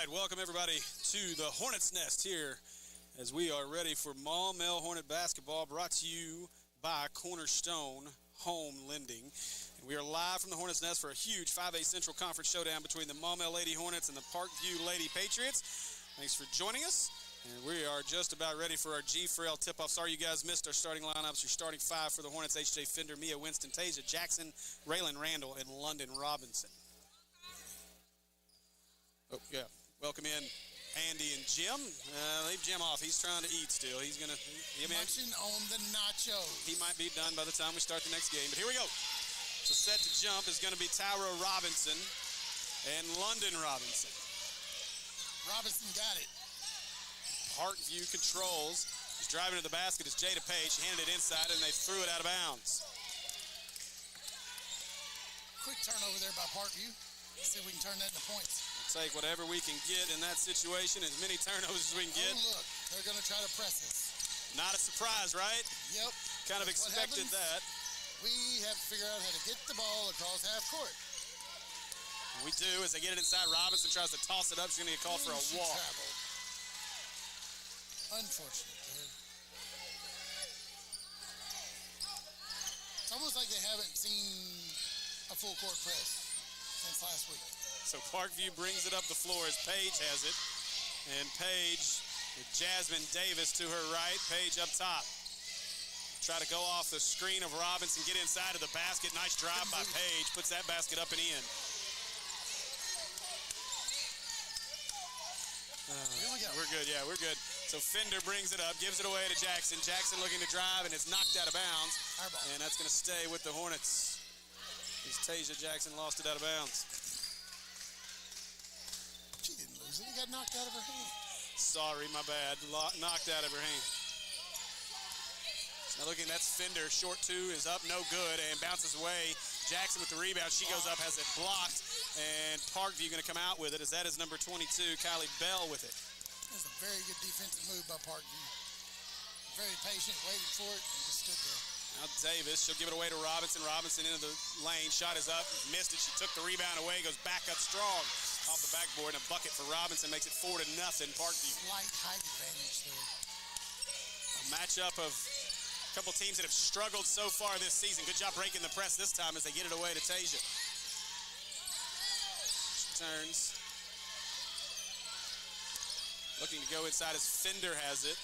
right, welcome everybody to the Hornets Nest here as we are ready for Maumelle Hornet basketball, brought to you by Cornerstone Home Lending. And we are live from the Hornets Nest for a huge 5A Central Conference showdown between the Maumelle Lady Hornets and the Parkview Lady Patriots. Thanks for joining us. And we are just about ready for our G-Frail tip-off. Sorry you guys missed our starting lineups. Your starting five for the Hornets: H.J. Fender, Mia Winston, Tasia Jackson, Raylan Randall, and London Robinson. Oh, yeah. Welcome in Andy and Jim. Leave Jim off. He's trying to eat still. He's going to... Munching on the nachos. He might be done by the time we start the next game. But here we go. So set to jump is going to be Tyra Robinson and London Robinson. Robinson got it. Parkview controls. He's driving to the basket. It's Jada Page. She handed it inside, and they threw it out of bounds. Quick turnover there by Parkview. Let's see if we can turn that into points. We'll take whatever we can get in that situation, as many turnovers as we can get. Oh, look. They're going to try to press us. Not a surprise, right? Yep. Kind of expected that. We have to figure out how to get the ball across half court. We do. As they get it inside, Robinson tries to toss it up. She's going to get called for a walk. Unfortunate there. It's almost like they haven't seen a full court press since last week. So Parkview brings it up the floor as Page has it. And Page with Jasmine Davis to her right. Page up top. Try to go off the screen of Robinson, get inside of the basket. Nice drive by Page. Puts that basket up and in. Here we go. We're good, yeah, we're good. So Fender brings it up, gives it away to Jackson. Jackson looking to drive, and it's knocked out of bounds. And that's going to stay with the Hornets. As Tasia Jackson lost it out of bounds. She didn't lose it. He got knocked out of her hand. Sorry, my bad. Knocked out of her hand. Now looking, that's Fender. Short two is up, no good, and bounces away. Jackson with the rebound. She goes up, has it blocked, and Parkview going to come out with it, as that is number 22, Kylie Bell with it. That's a very good defensive move by Parkview. Very patient, waited for it, and just stood there. Now Davis, she'll give it away to Robinson. Robinson into the lane, shot is up, missed it. She took the rebound away, goes back up strong off the backboard, and a bucket for Robinson makes it 4-0, Parkview. Slight height advantage there. A matchup of a couple teams that have struggled so far this season. Good job breaking the press this time as they get it away to Tasia. She turns. Looking to go inside as Fender has it.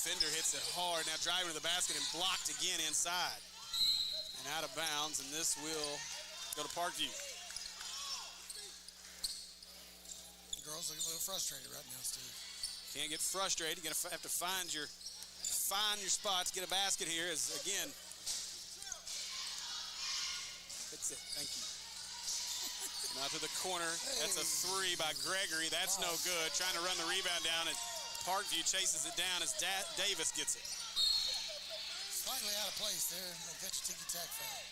Fender hits it hard. Now driving to the basket and blocked again inside. And out of bounds, and this will go to Parkview. The girls look a little frustrated right now, Steve. Can't get frustrated. You're going to have to find your spots, get a basket here. As again, that's it. Thank you. Now to the corner. That's a three by Gregory. That's no good. Trying to run the rebound down, and Parkview chases it down as Davis gets it. Slightly out of place there. They'll catch a ticky-tack foul.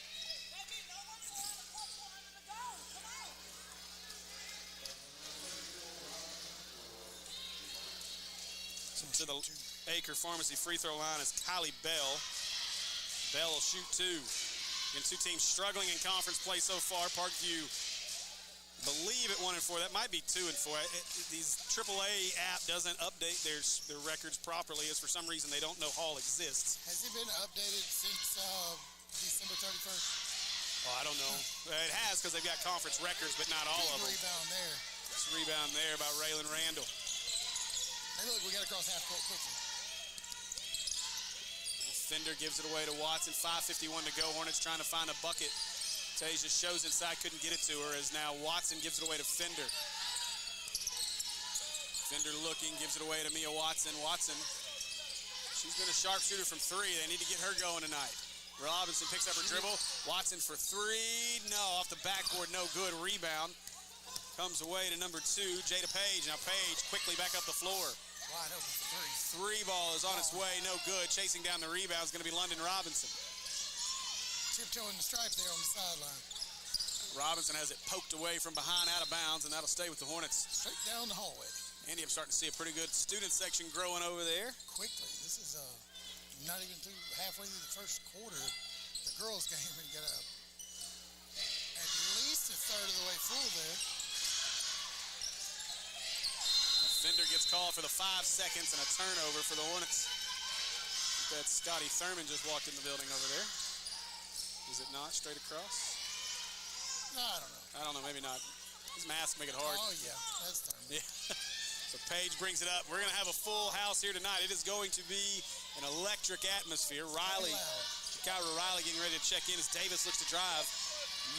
To the Acre Pharmacy free throw line is Kylie Bell. Bell will shoot two. And two teams struggling in conference play so far. Parkview believe at 1-4. That might be 2-4. These AAA app doesn't update their records properly, as for some reason they don't know Hall exists. Has it been updated since December 31st? Oh, I don't know. It has, because they've got conference records, but not all of them. Rebound there. This rebound there by Raylan Randall. Hey, look, we got to cross half court quickly. Fender gives it away to Watson. 5:51 to go. Hornets trying to find a bucket. Tasia shows inside, couldn't get it to her, as now Watson gives it away to Fender. Fender looking, gives it away to Mia Watson. Watson, she's been a sharpshooter from three. They need to get her going tonight. Robinson picks up her dribble. Watson for three. No, off the backboard, no good. Rebound comes away to number 2, Jada Page. Now Page quickly back up the floor. Wide open for three. Three ball is on its way, no good. Chasing down the rebound is going to be London Robinson. Tiptoeing the stripe there on the sideline. Robinson has it poked away from behind, out of bounds, and that'll stay with the Hornets. Straight down the hallway. Andy, I'm starting to see a pretty good student section growing over there. Quickly. This is not even halfway through the first quarter. The girls' game and get at least Just a third of the way full there. Fender gets called for the 5 seconds and a turnover for the Hornets. That Scotty Thurman just walked in the building over there. Is it not straight across? No, I don't know. Maybe not. His mask make it hard. Oh, yeah, that's Thurman. Yeah. So Page brings it up. We're going to have a full house here tonight. It is going to be an electric atmosphere. Kyra Riley getting ready to check in as Davis looks to drive.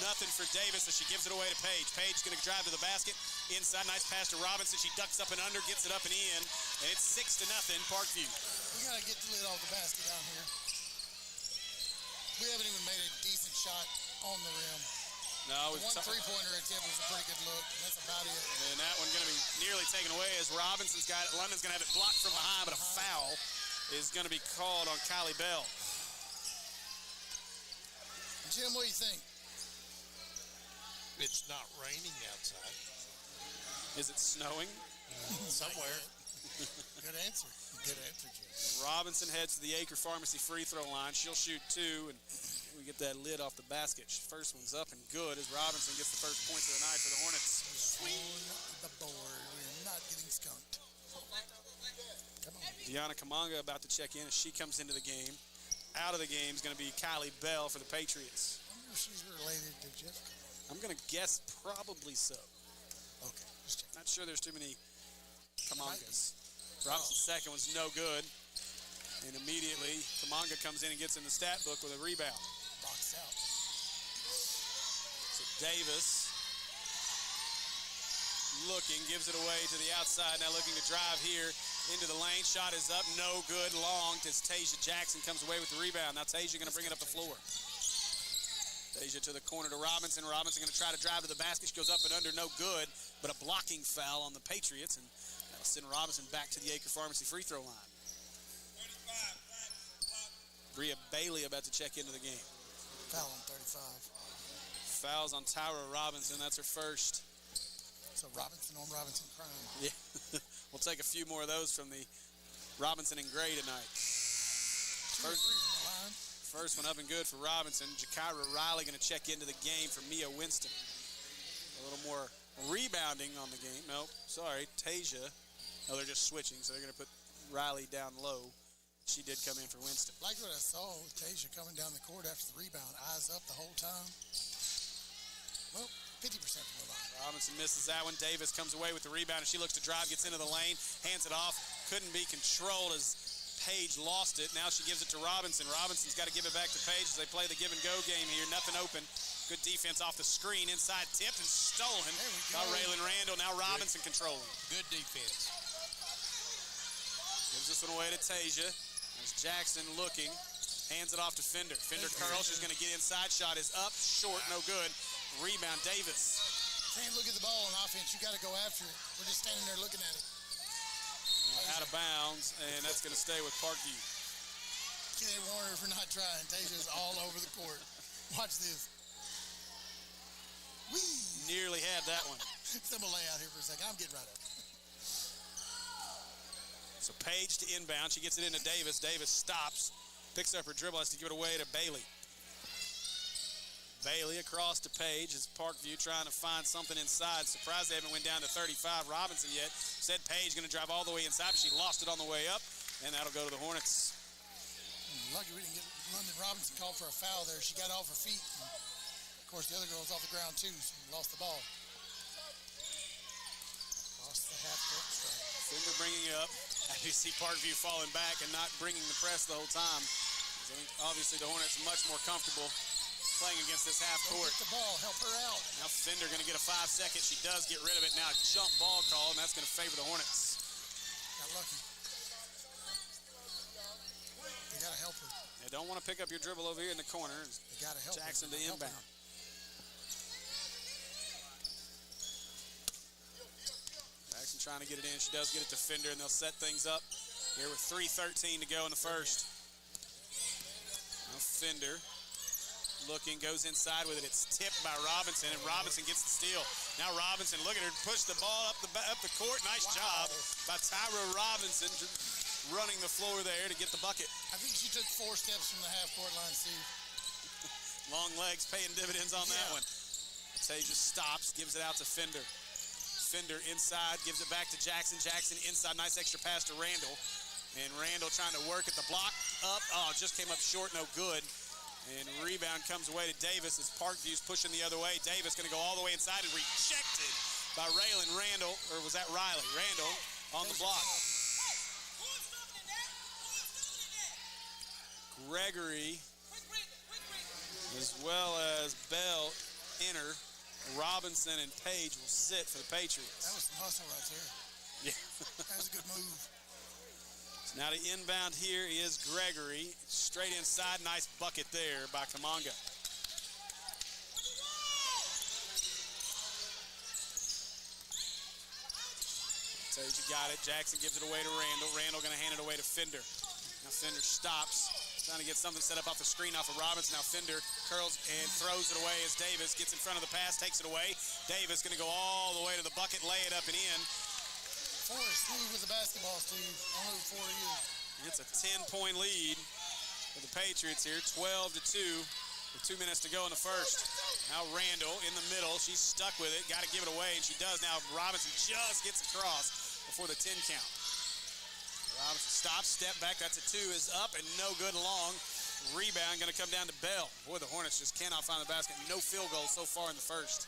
Nothing for Davis as she gives it away to Page. Page going to drive to the basket. Inside, nice pass to Robinson. She ducks up and under, gets it up and in. And it's 6-0, Parkview. We got to get the lid off the basket down here. We haven't even made a decent shot on the rim. No, one three-pointer attempt was a pretty good look. That's about it. And that one going to be nearly taken away as Robinson's got it. London's going to have it blocked from behind, but a foul is going to be called on Kylie Bell. Jim, what do you think? It's not raining outside. Is it snowing? Somewhere. Good answer. Good answer, Jim. Robinson heads to the Acre Pharmacy free throw line. She'll shoot 2, and we get that lid off the basket. First one's up and good as Robinson gets the first points of the night for the Hornets. On the board. We're not getting skunked. Come on. Deanna Kamanga about to check in as she comes into the game. Out of the game is going to be Kylie Bell for the Patriots. I wonder if she's related to Jessica. I'm going to guess probably so. Okay, just check. Not sure there's too many Kamangas. Robinson's second was no good. And immediately, Kamanga comes in and gets in the stat book with a rebound. Box out. So Davis looking, gives it away to the outside. Now looking to drive here into the lane. Shot is up, no good. Long as Tasia Jackson comes away with the rebound. Now Tasia going to bring it up the floor. Tasia to the corner to Robinson. Robinson going to try to drive to the basket. She goes up and under, no good. But a blocking foul on the Patriots. And that'll send Robinson back to the Acre Pharmacy free throw line. Bria Bailey about to check into the game. Foul on 35. Fouls on Tyra Robinson. That's her first. So Robinson on Robinson crime. Yeah. We'll take a few more of those from the Robinson and Gray tonight. First one up and good for Robinson. Jakira Riley going to check into the game for Mia Winston. A little more rebounding on the game. Nope, sorry, Tasia. Oh, they're just switching, so they're going to put Riley down low. She did come in for Winston. Like what I saw with Tasia coming down the court after the rebound, eyes up the whole time. Well, 50% from the line. Robinson misses that one. Davis comes away with the rebound, and she looks to drive, gets into the lane, hands it off. Couldn't be controlled as Page lost it. Now she gives it to Robinson. Robinson's got to give it back to Page as they play the give-and-go game here. Nothing open. Good defense off the screen. Inside tipped and stolen by Raylan Randall. Now Robinson controlling. Good defense. Gives this one away to Tasia. As Jackson looking. Hands it off to Fender. Fender curls. She's going to get inside. Shot is up. Short. No good. Rebound Davis. Can't look at the ball on offense. You got to go after it. We're just standing there looking at it. Out of bounds, and that's going to stay with Parkview. Can't warn her for not trying. Tasia's all over the court. Watch this. Whee! Nearly had that one. I'm going to lay out here for a second. I'm getting right up. So Page to inbound. She gets it into Davis. Davis stops. Picks up her dribble. Has to give it away to Bailey. Bailey across to Page as Parkview trying to find something inside. Surprised they haven't went down to 35 Robinson yet. Said Page going to drive all the way inside, but she lost it on the way up, and that'll go to the Hornets. Lucky we didn't get London Robinson called for a foul there. She got off her feet. And of course, the other girl was off the ground too, so lost the ball. Lost the half-court strike. Fender bringing it up. You see Parkview falling back and not bringing the press the whole time. I think obviously the Hornets much more comfortable playing against this half court. Get the ball, help her out. Now Fender going to get a 5 second. She does get rid of it. Now a jump ball call, and that's going to favor the Hornets. Got lucky. They got to help her. They don't want to pick up your dribble over here in the corner. They got to help Jackson her. to inbound. Jackson trying to get it in. She does get it to Fender, and they'll set things up here with 3:13 to go in the first. Now Fender looking, goes inside with it. It's tipped by Robinson, and Robinson gets the steal. Now Robinson, look at her push the ball up the court. Nice job by Tyra Robinson running the floor there to get the bucket. I think she took 4 steps from the half-court line, Steve. Long legs paying dividends on that one. Tasia stops, gives it out to Fender. Fender inside, gives it back to Jackson. Jackson inside, nice extra pass to Randall. And Randall trying to work at the block. Up, just came up short, no good. And rebound comes away to Davis as Parkview's pushing the other way. Davis going to go all the way inside and rejected by Raylan Randall, or was that Riley? Randall on the block. Gregory, as well as Bell, enter. Robinson and Page will sit for the Patriots. That was some hustle right there. Yeah. That was a good move. So now the inbound here is Gregory. Straight inside, nice bucket there by Kamanga. Tasia got it. Jackson gives it away to Randall. Randall going to hand it away to Fender. Now Fender stops. Trying to get something set up off the screen off of Robinson. Now Fender curls and throws it away as Davis gets in front of the pass, takes it away. Davis going to go all the way to the bucket, lay it up and in. Forrest, smooth with the basketball, Steve. On route 4 to you. It's a 10-point lead for the Patriots here, 12-2 with 2 minutes to go in the first. Now Randall in the middle. She's stuck with it. Got to give it away, and she does. Now Robinson just gets across before the 10 count. Robinson stops, step back. That's a 2, is up and no good long. Rebound going to come down to Bell. Boy, the Hornets just cannot find the basket. No field goal so far in the first.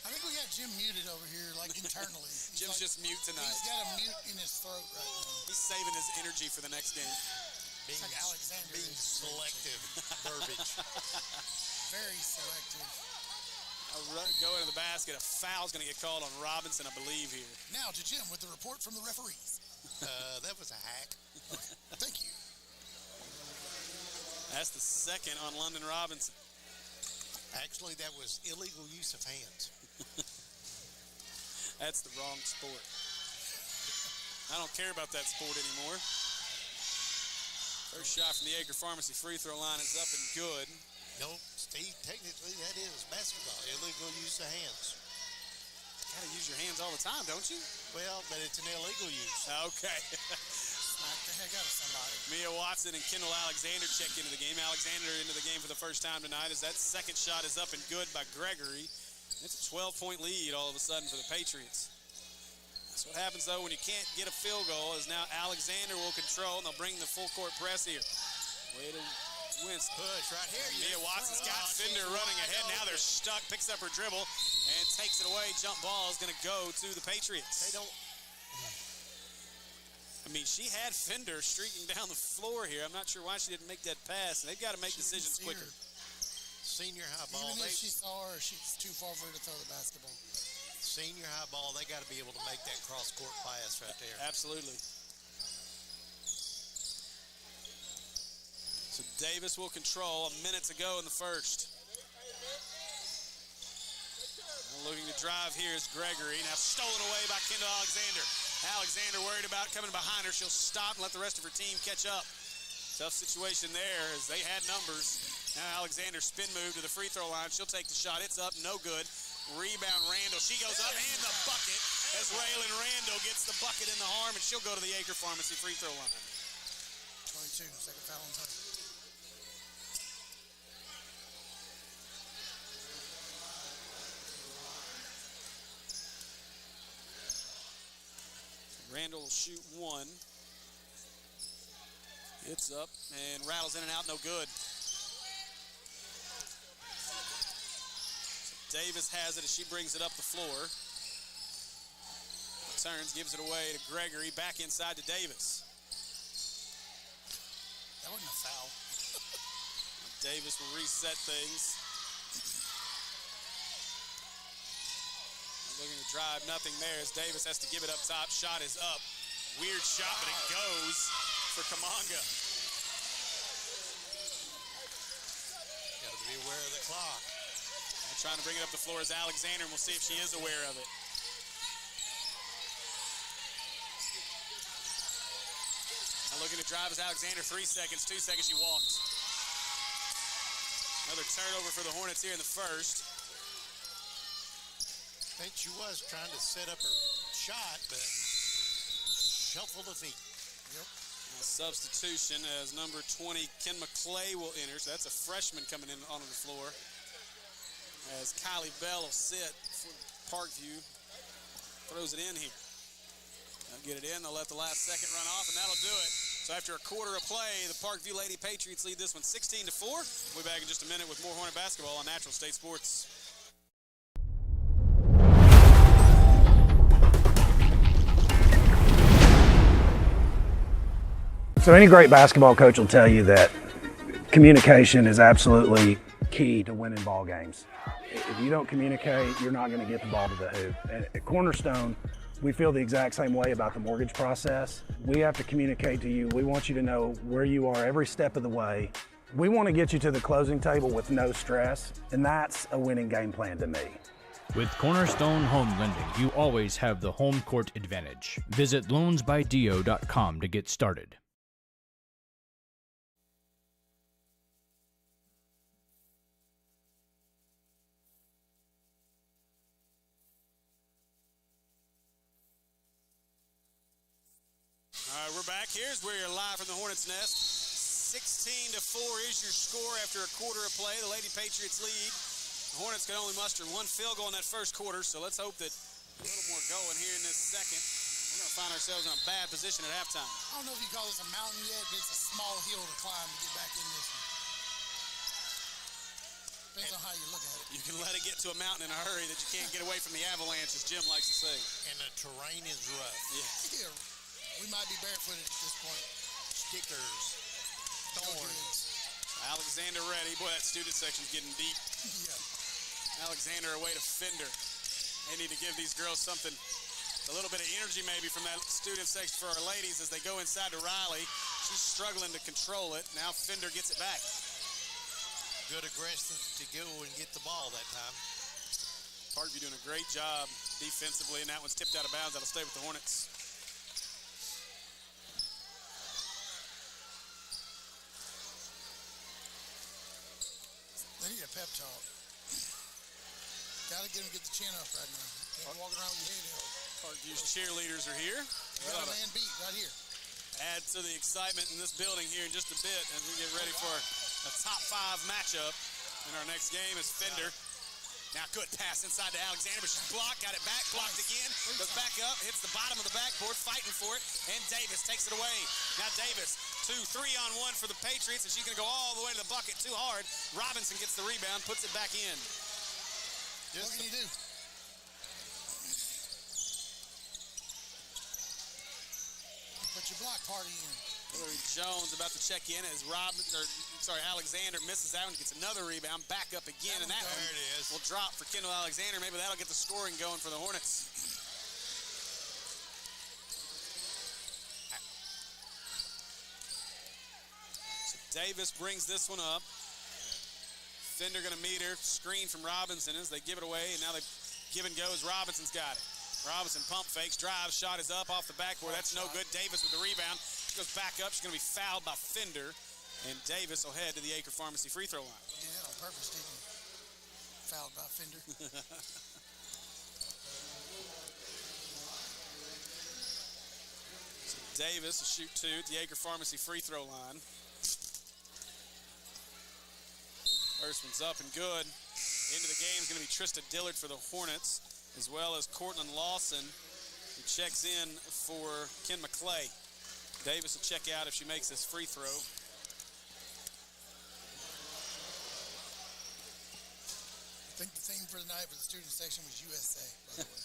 I think we got Jim muted over here, like internally. Jim's like, just mute tonight. He's got a mute in his throat right now. He's saving his energy for the next game. It's like Alexander. Being selective verbiage. Very selective. Go into the basket. A foul's going to get called on Robinson, I believe, here. Now to Jim with the report from the referees. That was a hack. Thank you. That's the second on London Robinson. Actually, that was illegal use of hands. That's the wrong sport. I don't care about that sport anymore. First shot from the Acre Pharmacy free throw line is up and good. No, Steve, technically that is basketball. Illegal use of hands. Got to use your hands all the time, don't you? Well, but it's an illegal use. Okay. Smack the heck out of somebody. Mia Watson and Kendall Alexander check into the game. Alexander into the game for the first time tonight as that second shot is up and good by Gregory. It's a 12-point lead all of a sudden for the Patriots. That's what happens, though, when you can't get a field goal, is now Alexander will control, and they'll bring the full-court press here. Way to win. Push right here. Mia Watson's got Fender running ahead. Now they're stuck. Picks up her dribble and takes it away. Jump ball is going to go to the Patriots. They don't. I mean, she had Fender streaking down the floor here. I'm not sure why she didn't make that pass. They've got to make decisions quicker. Senior high ball. Even if she saw her, she's too far for her to throw the basketball. Senior high ball, they got to be able to make that cross-court pass right there. Absolutely. So Davis will control. A minute to go in the first. Looking to drive here is Gregory. Now stolen away by Kendall Alexander. Alexander worried about coming behind her. She'll stop and let the rest of her team catch up. Tough situation there as they had numbers. Now Alexander spin move to the free throw line. She'll take the shot. It's up, no good. Rebound Randall. She goes up and the bucket as Raylan Randall gets the bucket in the arm, and she'll go to the Acre Pharmacy free throw line. 22, second foul on time. Randall will shoot one. It's up and rattles in and out, no good. Davis has it as she brings it up the floor. Turns, gives it away to Gregory. Back inside to Davis. That wasn't a foul. Davis will reset things. Looking to drive, nothing there as Davis has to give it up top. Shot is up. Weird shot, but it goes for Kamanga. Got to be aware of the clock. Trying to bring it up the floor is Alexander, and we'll see if she is aware of it. Now looking to drive is Alexander. 3 seconds, 2 seconds, she walked. Another turnover for the Hornets here in the first. I think she was trying to set up her shot, but shuffle the feet. Yep. Substitution as number 20, Ken McClay, will enter. So that's a freshman coming in onto the floor. As Kylie Bell will sit for Parkview. Throws it in here. They'll get it in. They'll let the last second run off, and that'll do it. So after a quarter of play, the Parkview Lady Patriots lead this one 16-4. We'll be back in just a minute with more Hornet basketball on Natural State Sports. So any great basketball coach will tell you that communication is absolutely key to winning ball games. If you don't communicate, you're not going to get the ball to the hoop. And at Cornerstone, we feel the exact same way about the mortgage process. We have to communicate to you. We want you to know where you are every step of the way. We want to get you to the closing table with no stress, and that's a winning game plan to me. With Cornerstone Home Lending, you always have the home court advantage. Visit loansbydio.com to get started. All right, we're back. Here's where you're live from the Hornets' Nest. 16-4 is your score after a quarter of play. The Lady Patriots lead. The Hornets can only muster one field goal in that first quarter, so let's hope that a little more going here in this second. We're going to find ourselves in a bad position at halftime. I don't know if you call this a mountain yet, but it's a small hill to climb to get back in this one. Depends on how you look at it. You can let it get to a mountain in a hurry that you can't get away from the avalanche, as Jim likes to say. And the terrain is rough. Yeah. Yeah, we might be barefooted at this point. Stickers, No thorns. kids. Alexander ready. Boy, that student section's getting deep. Yeah. Alexander away to Fender. They need to give these girls something, a little bit of energy maybe from that student section for our ladies as they go inside to Riley. She's struggling to control it. Now Fender gets it back. Good aggressive to go and get the ball that time. Parkview doing a great job defensively, and that one's tipped out of bounds. That'll stay with the Hornets. They need a pep talk. Got to get them to get the chin up right now. Can't walk around with your head held. Parkview's cheerleaders are here. Got a man beat right here. Add to the excitement in this building here in just a bit as we get ready for a top 5 matchup in our next game is Fender. Now good pass inside to Alexander, but she's blocked, got it back, blocked again, goes back up, hits the bottom of the backboard, fighting for it, and Davis takes it away. Now Davis, 2-3-on-1 for the Patriots, and she's going to go all the way to the bucket too hard. Robinson gets the rebound, puts it back in. What can you do? Put your block party in. Hillary Jones about to check in as Alexander misses out and gets another rebound, back up again, and that There it is. will drop for Kendall Alexander. Maybe that'll get the scoring going for the Hornets. So Davis brings this one up. Fender going to meet her. Screen from Robinson as they give it away, and now they give and go as Robinson's got it. Robinson pump fakes, drives, shot is up off the backboard. That's no good. Davis with the rebound. She goes back up. She's going to be fouled by Fender, and Davis will head to the Acre Pharmacy free throw line. Did that on purpose, didn't you? Fouled by Fender. So Davis will shoot 2 at the Acre Pharmacy free throw line. First one's up and good. Into the game is going to be Trista Dillard for the Hornets, as well as Cortland Lawson, who checks in for Ken McClay. Davis will check out if she makes this free throw. I think the theme for the night for the student section was USA, by the way.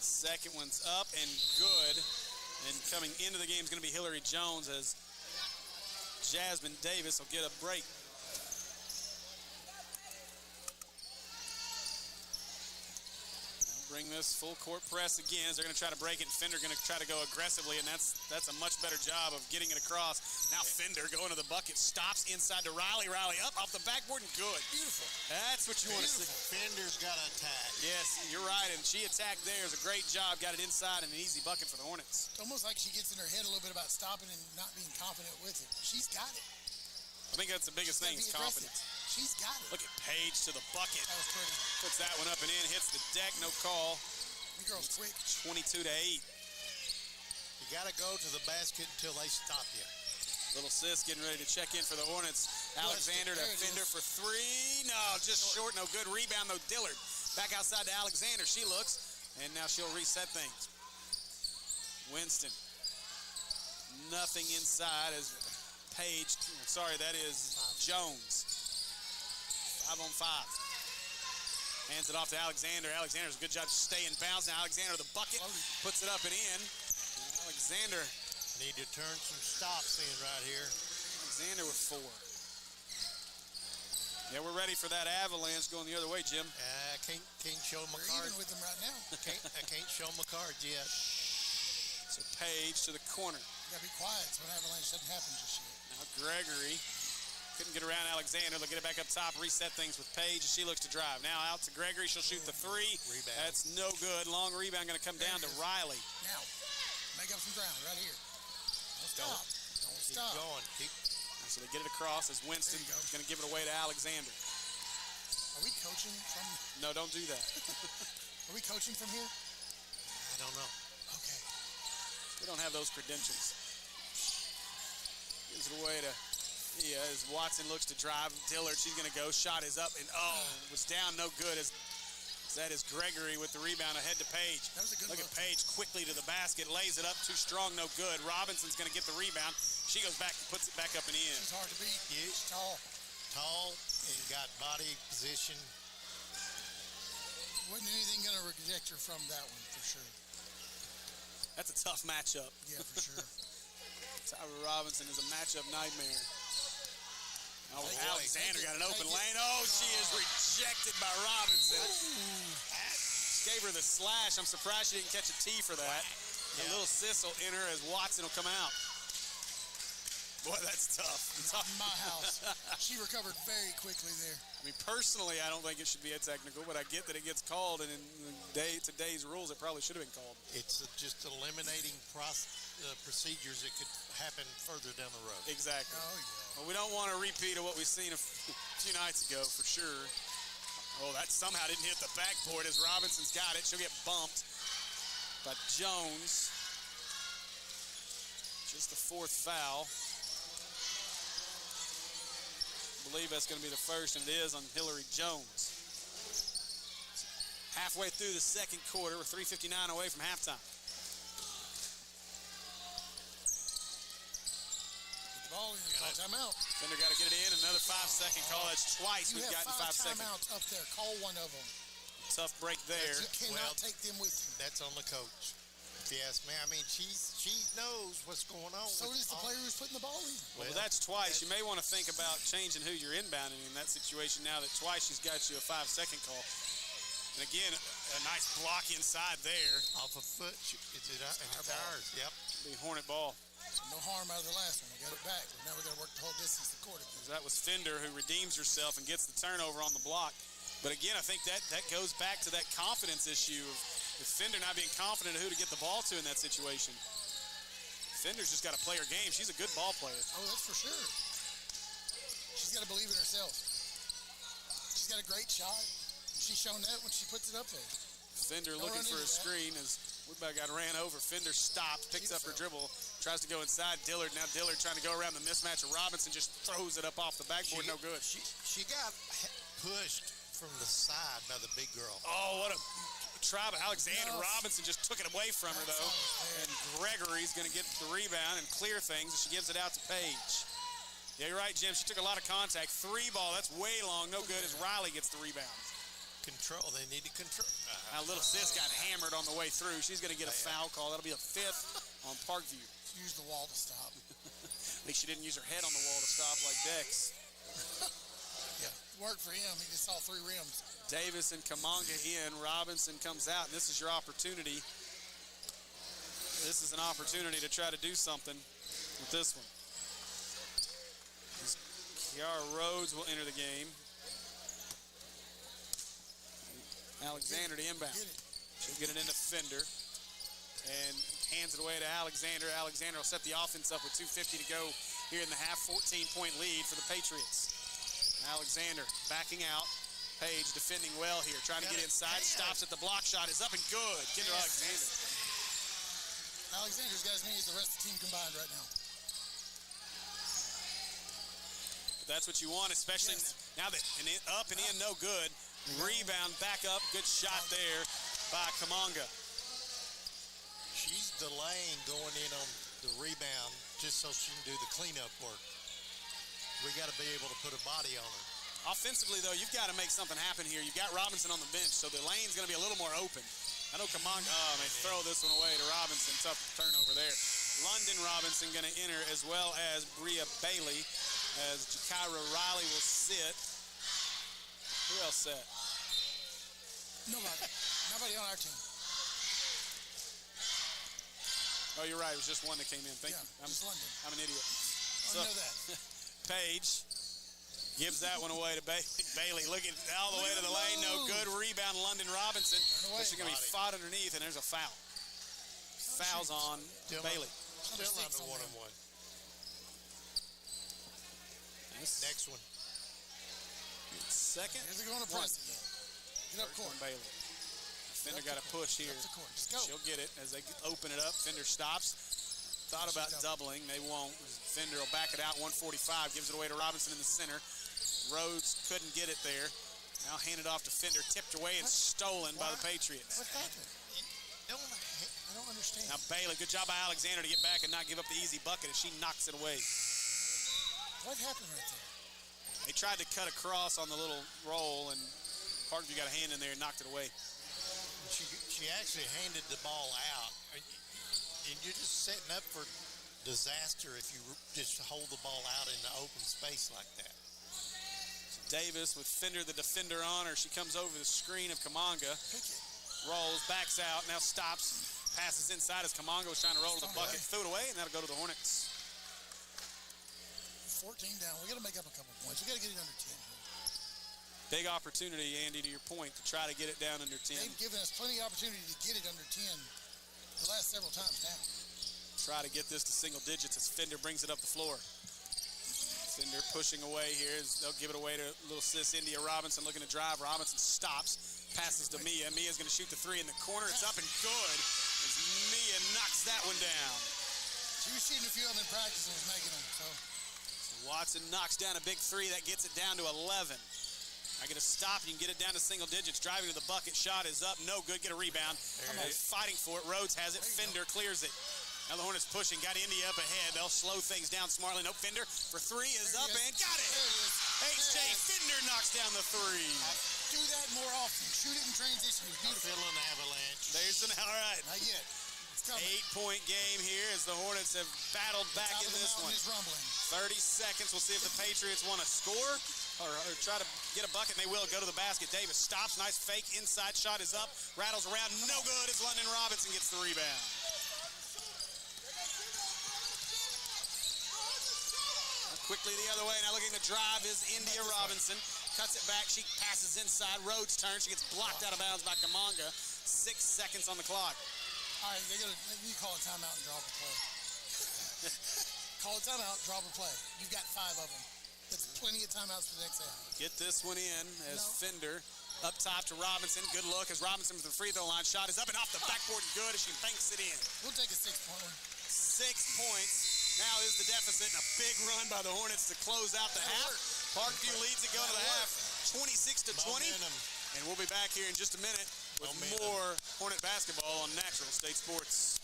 Second one's up and good. And coming into the game is going to be Hillary Jones as Jasmine Davis will get a break. Bring this full court press again as they're going to try to break it. Fender going to try to go aggressively, and that's a much better job of getting it across. Now Fender going to the bucket, stops inside to Riley. Riley up off the backboard and good. Beautiful. That's what you want to see. Fender's got to attack. Yes, you're right, and she attacked there. It was a great job. Got it inside and an easy bucket for the Hornets. It's almost like she gets in her head a little bit about stopping and not being confident with it. She's got it. I think that's the biggest thing is confidence. She's got it. Look at Paige to the bucket. That was pretty. Puts that one up and in, hits the deck, no call. The girl's quick. 22-8. You got to go to the basket until they stop you. Little sis getting ready to check in for the Hornets. Alexander to Fender for three. No, just short, no good. Rebound, though, Dillard. Back outside to Alexander. She looks, and now she'll reset things. Winston. Nothing inside as Page, sorry, that is Jones. 5-on-5. Hands it off to Alexander. Alexander's a good job to stay in bounds. Now Alexander the bucket, puts it up and in. And Alexander. Need to turn some stops in right here. Alexander with 4. Yeah, we're ready for that avalanche going the other way, Jim. Can't show my We're card. even with them right now. I can't show my cards yet. So Page to the corner. You gotta be quiet so an avalanche doesn't happen just yet. Now Gregory couldn't get around Alexander. They'll get it back up top, reset things with Paige, and she looks to drive. Now out to Gregory. She'll shoot the 3. Rebound. That's no good. Long rebound going to come down to Riley. Now, make up some ground right here. Don't stop. Don't Keep stop. going. So they get it across as Winston is going to give it away to Alexander. Are we coaching from? No, don't do that. Are we coaching from here? I don't know. Okay. We don't have those credentials. Gives it away to as Watson looks to drive. Dillard, she's going to go. Shot is up and was down, no good. As that is Gregory with the rebound ahead to Page. That was a good look look. at Page quickly to the basket, lays it up, too strong, no good. Robinson's going to get the rebound. She goes back and puts it back up and in. She's hard to beat. Yeah. She's tall. Tall and got body position. Wasn't anything going to reject her from that one for sure. That's a tough matchup. Yeah, for sure. Tyra Robinson is a matchup nightmare. Oh, Take Alexander it, got an open take it. lane. Oh, she is rejected by Robinson. Gave her the slash. I'm surprised she didn't catch a tee for that. A little sizzle in her as Watson will come out. Boy, that's tough. Not in my house. She recovered very quickly there. I mean, personally, I don't think it should be a technical, but I get that it gets called, and in today's rules, it probably should have been called. It's just eliminating procedures that could happen further down the road. Exactly. Oh, yeah. Well, we don't want a repeat of what we've seen a few nights ago, for sure. Oh, that somehow didn't hit the backboard as Robinson's got it. She'll get bumped by Jones. Just the 4th foul. I believe that's going to be the first, and it is on Hillary Jones. Halfway through the second quarter, we're 3:59 away from halftime. Ball in. Call timeout. Fender got to get it in. Another 5-second call. That's twice we've gotten 5 seconds. Timeouts up there. Call one of them. Tough break there. You cannot take them with you. That's on the coach. If you ask me, I mean, she knows what's going on. So does the player who's putting the ball in. Well, that's twice. You may want to think about changing who you're inbounding in that situation now that twice she's got you a 5-second call. And again, a nice block inside there. Off a foot. It's ours. Yep. The Hornet ball. No harm out of the last one. We got it back. Now we got to work the whole distance to the court again. That was Fender who redeems herself and gets the turnover on the block. But again, I think that goes back to that confidence issue of Fender not being confident of who to get the ball to in that situation. Fender's just got to play her game. She's a good ball player. Oh, that's for sure. She's got to believe in herself. She's got a great shot. She's shown that when she puts it up there. Fender looking for a screen as Woodbury got ran over. Fender stops, picks up her dribble, tries to go inside Dillard. Now Dillard trying to go around the mismatch of Robinson, just throws it up off the backboard. No good. She got pushed from the side by the big girl. Oh, what a try by Alexander. Robinson just took it away from her, though. And Gregory's going to get the rebound and clear things as she gives it out to Paige. Yeah, you're right, Jim. She took a lot of contact. 3 ball, that's way long. No good as Riley gets the rebound. Control. They need to control. Now, little sis got hammered on the way through. She's going to get a foul call. That'll be a 5th on Parkview. Use the wall to stop. At least she didn't use her head on the wall to stop like Dex. Yeah, worked for him. He just saw 3 rims. Davis and Kamonga in. Robinson comes out, and this is your opportunity. This is an opportunity to try to do something with this one. Kiara Rhodes will enter the game. Alexander to inbound. She'll get it into Fender and hands it away to Alexander. Alexander will set the offense up with 2:50 to go here in the half. 14-point lead for the Patriots. Alexander backing out. Page defending well here, trying to get inside. Stops at the block shot, is up and good. Kendra Alexander. Alexander's got as many as the rest of the team combined right now. That's what you want, especially now that up and in, no good. Rebound, back up, good shot there by Kamanga. She's delaying going in on the rebound just so she can do the cleanup work. We got to be able to put a body on her. Offensively, though, you've got to make something happen here. You've got Robinson on the bench, so the lane's going to be a little more open. I know Kamanga, they throw this one away to Robinson. Tough turnover there. London Robinson going to enter, as well as Bria Bailey, as Jakira Riley will sit. Who else set? Nobody. Nobody on our team. Oh, you're right. It was just one that came in. Thank you. Just London. I'm an idiot. I know that. Paige gives that one away to Bailey. Looking all the way to the lane. No good. Rebound, London Robinson. But she's going to be fought underneath, and there's a foul. Fouls on Bailey. Still under 1-on-1. Next one. Second. Here's going to press again. Get up court. Bailey. Fender got a push here. She'll get it as they open it up. Fender stops. Thought about doubling. They won't. Fender will back it out. 145. Gives it away to Robinson in the center. Rhodes couldn't get it there. Now handed off to Fender. Tipped away and stolen by the Patriots. What happened? I don't understand. Now Bailey, good job by Alexander to get back and not give up the easy bucket as she knocks it away. What happened right there? They tried to cut across on the little roll, and Parkview got a hand in there and knocked it away. She actually handed the ball out. And you're just setting up for disaster if you just hold the ball out in the open space like that. Davis with Fender, the defender, on her. She comes over the screen of Kamanga. Rolls, backs out, now stops. Passes inside as Kamanga was trying to roll to the bucket. Threw it away, and that'll go to the Hornets. 14 down. We got to make up a couple points. We got to get it under 10. Big opportunity, Andy, to your point, to try to get it down under 10. They've given us plenty of opportunity to get it under 10 the last several times now. Try to get this to single digits as Fender brings it up the floor. Fender pushing away here. They'll give it away to little sis India Robinson looking to drive. Robinson stops, passes to Mia. Mia's going to shoot the three in the corner. It's up and good as Mia knocks that one down. She was shooting a few of them in practice and was making them. So Watson knocks down a big three. That gets it down to 11. I get a stop. You can get it down to single digits. Driving to the bucket. Shot is up. No good. Get a rebound. Fighting for it. Rhodes has it. Fender clears it. Now the Hornets pushing. Got India up ahead. They'll slow things down smartly. No, Fender for three is up and got it. H.J. Fender knocks down the three. Do that more often. Shoot it in transition. It's beautiful. Fill an avalanche. There's an, all right. Not yet. 8-point game here as the Hornets have battled back in this one. 30 seconds. We'll see if the Patriots want to score or try to get a bucket, and they will. Go to the basket. Davis stops. Nice fake. Inside shot is up. Rattles around. No good as London Robinson gets the rebound. Quickly the other way. Now looking to drive is India Robinson. Cuts it back. She passes inside. Rhodes turns. She gets blocked out of bounds by Kamanga. 6 seconds on the clock. All right, you call a timeout and drop a play. Call a timeout, drop a play. You've got 5 of them. That's plenty of timeouts for the next half. Get this one in as Fender up top to Robinson. Good look as Robinson with the free throw line. Shot is up and off the backboard. Good as she banks it in. We'll take a 6-point one. 6 points. Now is the deficit, and a big run by the Hornets to close out the half. Parkview leads it going to the half, 26-20. And we'll be back here in just a minute with more Hornet basketball on Natural State Sports.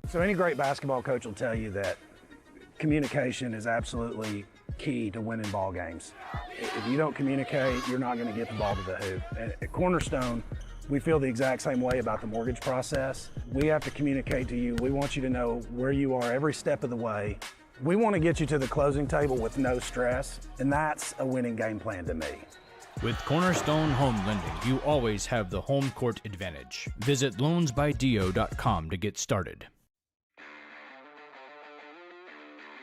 So any great basketball coach will tell you that communication is absolutely key to winning ball games. If you don't communicate, you're not going to get the ball to the hoop. And at Cornerstone, we feel the exact same way about the mortgage process. We have to communicate to you. We want you to know where you are every step of the way. We want to get you to the closing table with no stress, and that's a winning game plan to me. With Cornerstone Home Lending, you always have the home court advantage. Visit loansbydio.com to get started.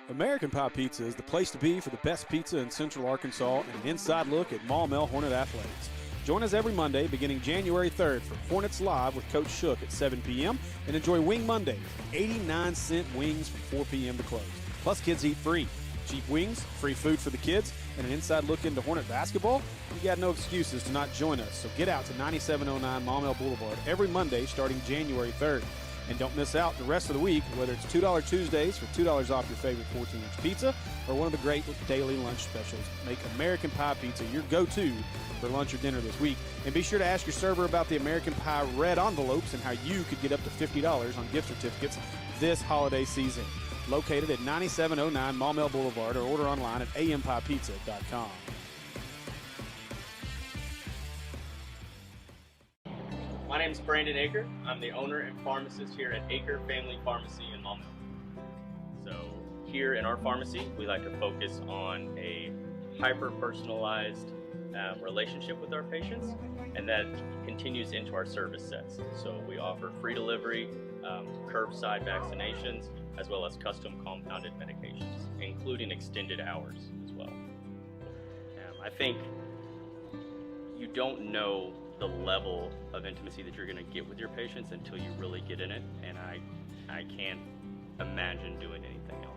American Pie Pizza is the place to be for the best pizza in Central Arkansas and an inside look at Maumelle Hornet athletics. Join us every Monday beginning January 3rd for Hornets Live with Coach Shook at 7 p.m. and enjoy Wing Mondays, 89-cent wings from 4 p.m. to close. Plus, kids eat free. Cheap wings, free food for the kids, and an inside look into Hornet basketball? You got no excuses to not join us, so get out to 9709 Maumelle Boulevard every Monday starting January 3rd. And don't miss out the rest of the week, whether it's $2 Tuesdays for $2 off your favorite 14-inch pizza or one of the great daily lunch specials. Make American Pie Pizza your go-to for lunch or dinner this week. And be sure to ask your server about the American Pie red envelopes and how you could get up to $50 on gift certificates this holiday season. Located at 9709 Maumelle Boulevard or order online at ampiepizza.com. My name is Brandon Aker. I'm the owner and pharmacist here at Aker Family Pharmacy in Maumelle. So here in our pharmacy, we like to focus on a hyper-personalized relationship with our patients, and that continues into our service sets. So we offer free delivery, curbside vaccinations, as well as custom compounded medications, including extended hours as well. I think you don't know the level of intimacy that you're going to get with your patients until you really get in it, and I can't imagine doing anything else.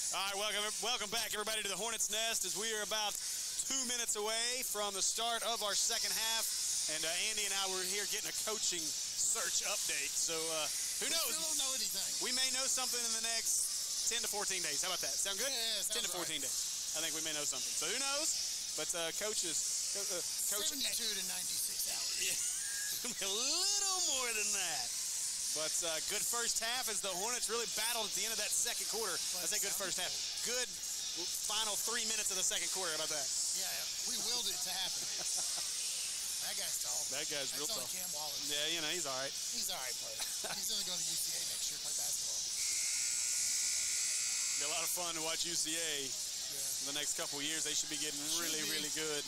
All right, welcome back, everybody, to the Hornets' Nest as we are about 2 minutes away from the start of our second half. And Andy and I were here getting a coaching search update. So who knows? We still don't know anything. We may know something in the next 10 to 14 days. How about that? Sound good? Yeah, 10 to 14 days. I think we may know something. So who knows? But Coach 72 to 96 hours. Yeah, a little more than that. But good first half as the Hornets really battled at the end of that second quarter. I say good first half. Good final 3 minutes of the second quarter. How about that? Yeah, we willed it to happen. That guy's tall. That guy's real tall. That's Cam Wallace. Yeah, you know, he's all right. He's all right player. He's only going to UCA next year to play basketball. Be a lot of fun to watch UCA the next couple of years. They should be getting really good.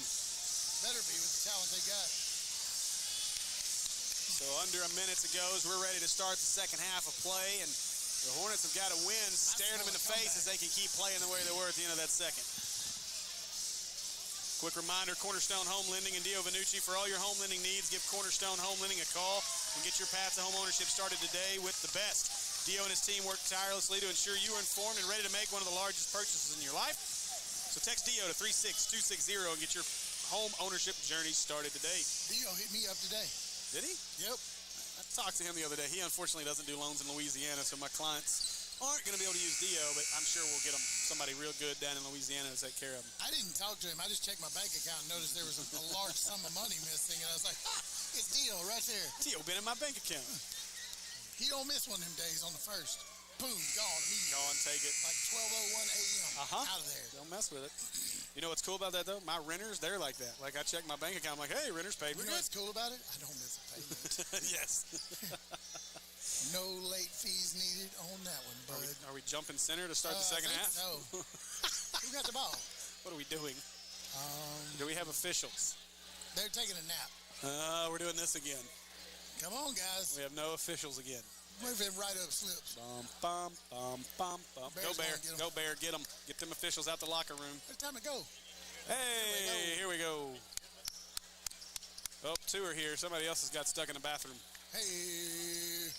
Better be with the talent they got. So under a minute to go as we're ready to start the second half of play, and the Hornets have got to win, staring them in the face as they can keep playing the way they were at the end of that second. Quick reminder, Cornerstone Home Lending and Dio Vanucci. For all your home lending needs, give Cornerstone Home Lending a call and get your path to home ownership started today with the best. Dio and his team work tirelessly to ensure you are informed and ready to make one of the largest purchases in your life. So text Dio to 36260 and get your home ownership journey started today. Dio hit me up today. Did he? Yep. I talked to him the other day. He unfortunately doesn't do loans in Louisiana, so my clients aren't going to be able to use Dio, but I'm sure we'll get them somebody real good down in Louisiana to take care of them. I didn't talk to him. I just checked my bank account and noticed there was a large sum of money missing, and I was like, it's Dio right there. Dio been in my bank account. He don't miss one of them days on the first. Boom, gone. Go on, take it. Like 12:01 a.m. Out of there. Don't mess with it. You know what's cool about that, though? My renters, they're like that. Like, I check my bank account. I'm like, hey, renters paid. You know what's cool about it? I don't miss a payment. Yes. No late fees needed on that one, bud. Are we jumping center to start the second half? No. Who got the ball? What are we doing? Do we have officials? They're taking a nap. We're doing this again. Come on, guys. We have no officials again. Move him right up slips. Bum. Go Bear. Go Bear. Get them. Get them officials out the locker room. What time to go? Hey, here we go. Oh, two are here. Somebody else has got stuck in the bathroom. Hey.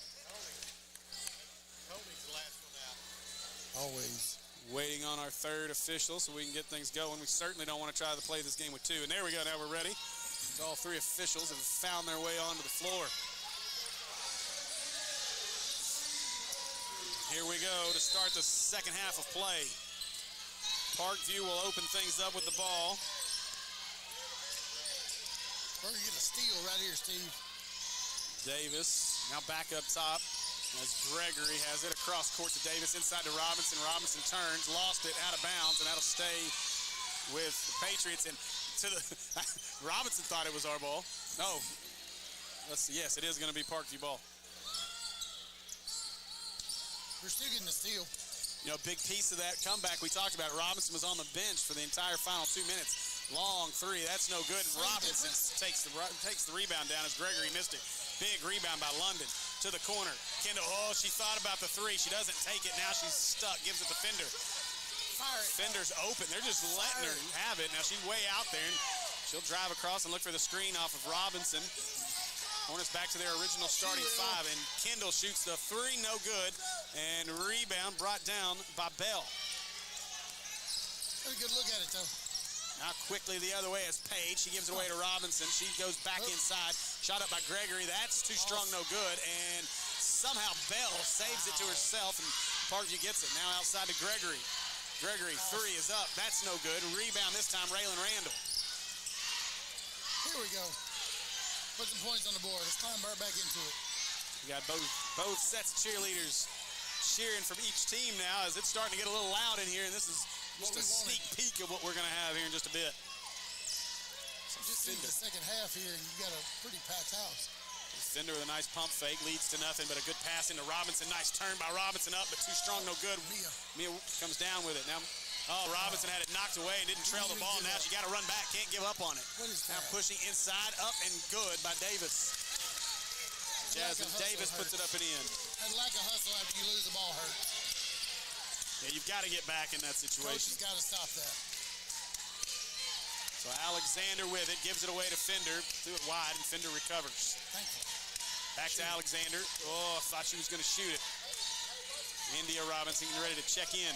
Tony's the last one out. Always. Waiting on our third official so we can get things going. We certainly don't want to try to play this game with two. And there we go. Now we're ready. All three officials have found their way onto the floor. Here we go to start the second half of play. Parkview will open things up with the ball. We're going to get a steal right here, Steve. Davis now back up top as Gregory has it across court to Davis, inside to Robinson. Robinson turns, lost it, out of bounds, and that'll stay with the Patriots. And to the Robinson thought it was our ball. No. Yes, it is going to be Parkview ball. We're still getting a steal. You know, a big piece of that comeback we talked about. Robinson was on the bench for the entire final 2 minutes. Long three, that's no good. And Robinson takes the rebound down as Gregory missed it. Big rebound by London to the corner. Kendall, she thought about the three. She doesn't take it. Now she's stuck. Gives it to Fender. Fire it. Fender's open. They're just letting her have it. Now she's way out there, and she'll drive across and look for the screen off of Robinson. Hornets back to their original starting five, and Kendall shoots the three, no good, and rebound brought down by Bell. Had a good look at it, though. Now quickly the other way as Page. She gives it away to Robinson. She goes back inside. Shot up by Gregory. That's too strong, no good, and somehow Bell saves it to herself, and Parkview gets it. Now outside to Gregory. Gregory, three is up. That's no good. Rebound this time, Raylan Randall. Here we go. Put some points on the board. Let's climb right back into it. We got both sets of cheerleaders cheering from each team now as it's starting to get a little loud in here, and this is just a sneak peek of what we're going to have here in just a bit. Just in the second half here, and you've got a pretty packed house. Fender with a nice pump fake, leads to nothing, but a good pass into Robinson. Nice turn by Robinson up, but too strong, no good. Mia comes down with it. Now, Robinson had it knocked away and didn't trail the ball. Now she got to run back, can't give up on it. What is that? Now pushing inside, up and good by Davis. Jasmine Davis puts it up and in. And lack of hustle after you lose the ball hurt. Yeah, you've got to get back in that situation. Coach has got to stop that. So Alexander with it, gives it away to Fender, threw it wide, and Fender recovers. Thankfully. Back to Alexander. I thought she was going to shoot it. India Robinson ready to check in.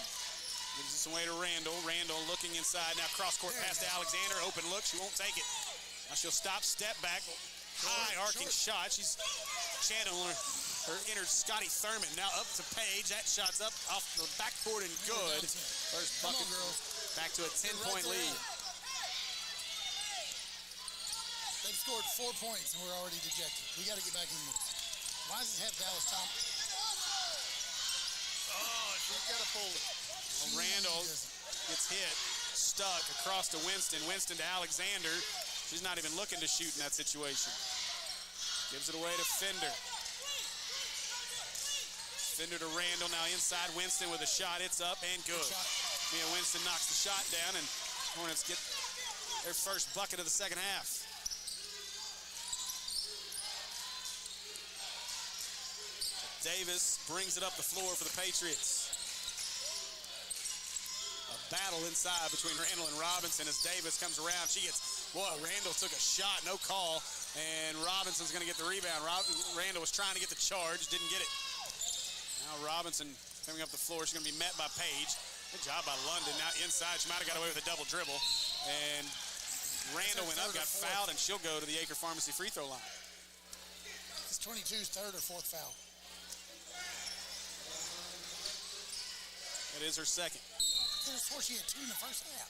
Gives it some way to Randall. Randall looking inside. Now cross-court pass to Alexander. Open look. She won't take it. Now she'll stop, step back. High arcing shot. She's channeling her inner Scotty Thurman. Now up to Paige. That shot's up off the backboard and good. First bucket. Back to a 10-point lead. They've scored 4 points and we're already dejected. We got to get back in this. Why does it have Dallas Thompson? Oh, she's got to pull it. Well, Randall gets hit, stuck across to Winston. Winston to Alexander. She's not even looking to shoot in that situation. Gives it away to Fender. Fender to Randall. Now inside Winston with a shot. It's up and good. Mia Winston knocks the shot down, and Hornets get their first bucket of the second half. Davis brings it up the floor for the Patriots. A battle inside between Randall and Robinson as Davis comes around. She gets, Randall took a shot, no call, and Robinson's going to get the rebound. Randall was trying to get the charge, didn't get it. Now Robinson coming up the floor. She's going to be met by Paige. Good job by London. Now inside, she might have got away with a double dribble. And Randall went up, got fouled, and she'll go to the Acre Pharmacy free throw line. It's 22's third or fourth foul. That is her second. She had 2 in the first half.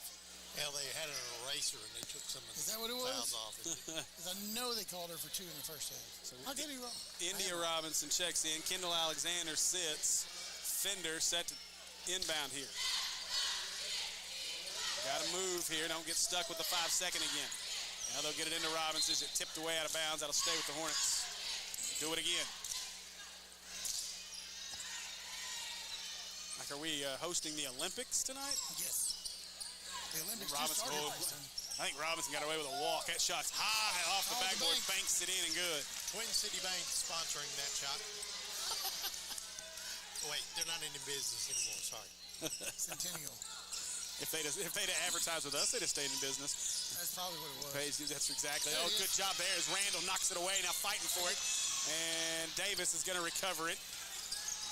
Yeah, they had an eraser and they took some of the Is that what it was? fouls off. Because I know they called her for 2 in the first half. How could he wrong? India Robinson checks in. Kendall Alexander sits. Fender set to inbound here. Got to move here. Don't get stuck with the 5-second again. Now they'll get it into Robinson. It tipped away out of bounds. That'll stay with the Hornets. Do it again. Like, are we hosting the Olympics tonight? Yes. The Olympics Robinson, I think Robinson got away with a walk. That shot's high off the backboard. Banks it in and good. Twin City Bank sponsoring that shot. Wait, they're not in the business anymore. Sorry. Centennial. If they'd have advertised with us, they'd have stayed in business. That's probably what it was. Paige, that's exactly. Oh, good job there as Randall knocks it away. Now fighting for it. And Davis is going to recover it.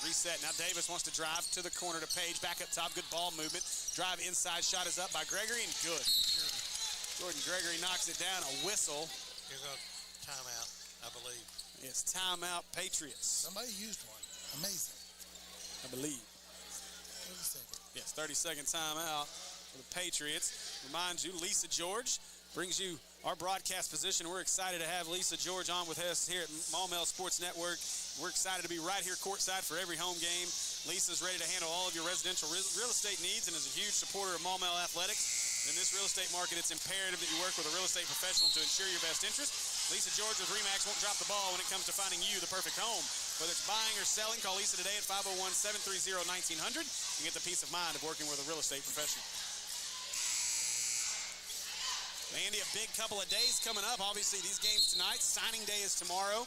Reset. Now Davis wants to drive to the corner to Paige. Back up top. Good ball movement. Drive inside. Shot is up by Gregory and good. Jordan Gregory knocks it down. A whistle. Here's a timeout, I believe. It's timeout Patriots. Somebody used one. Amazing. I believe. 30 seconds. Yes, 30-second timeout for the Patriots. Remind you, Lisa George brings you our broadcast position. We're excited to have Lisa George on with us here at Maumelle Sports Network. We're excited to be right here courtside for every home game. Lisa's ready to handle all of your residential real estate needs and is a huge supporter of Maumelle Athletics. In this real estate market, it's imperative that you work with a real estate professional to ensure your best interest. Lisa George with RE/MAX won't drop the ball when it comes to finding you the perfect home. Whether it's buying or selling, call Lisa today at 501-730-1900 and get the peace of mind of working with a real estate professional. Andy, a big couple of days coming up. Obviously, these games tonight. Signing day is tomorrow.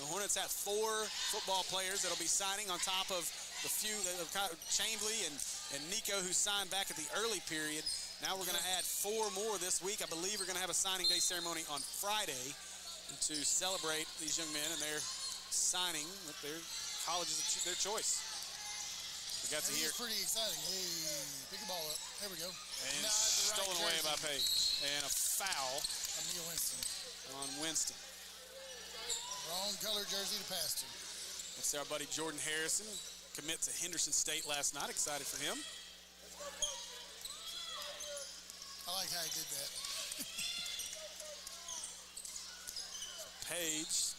The Hornets have 4 football players that'll be signing on top of the few, Chambly and Nico, who signed back at the early period. Now we're going to add 4 more this week. I believe we're going to have a signing day ceremony on Friday to celebrate these young men and their signing with their colleges of their choice. We got to hear. It's pretty exciting. Hey, pick the ball up. There we go. And stolen away by Paige. And a foul on Winston. Wrong color jersey to Paston. Let's see our buddy Jordan Harrison commit to Henderson State last night. Excited for him. I like how he did that. Paige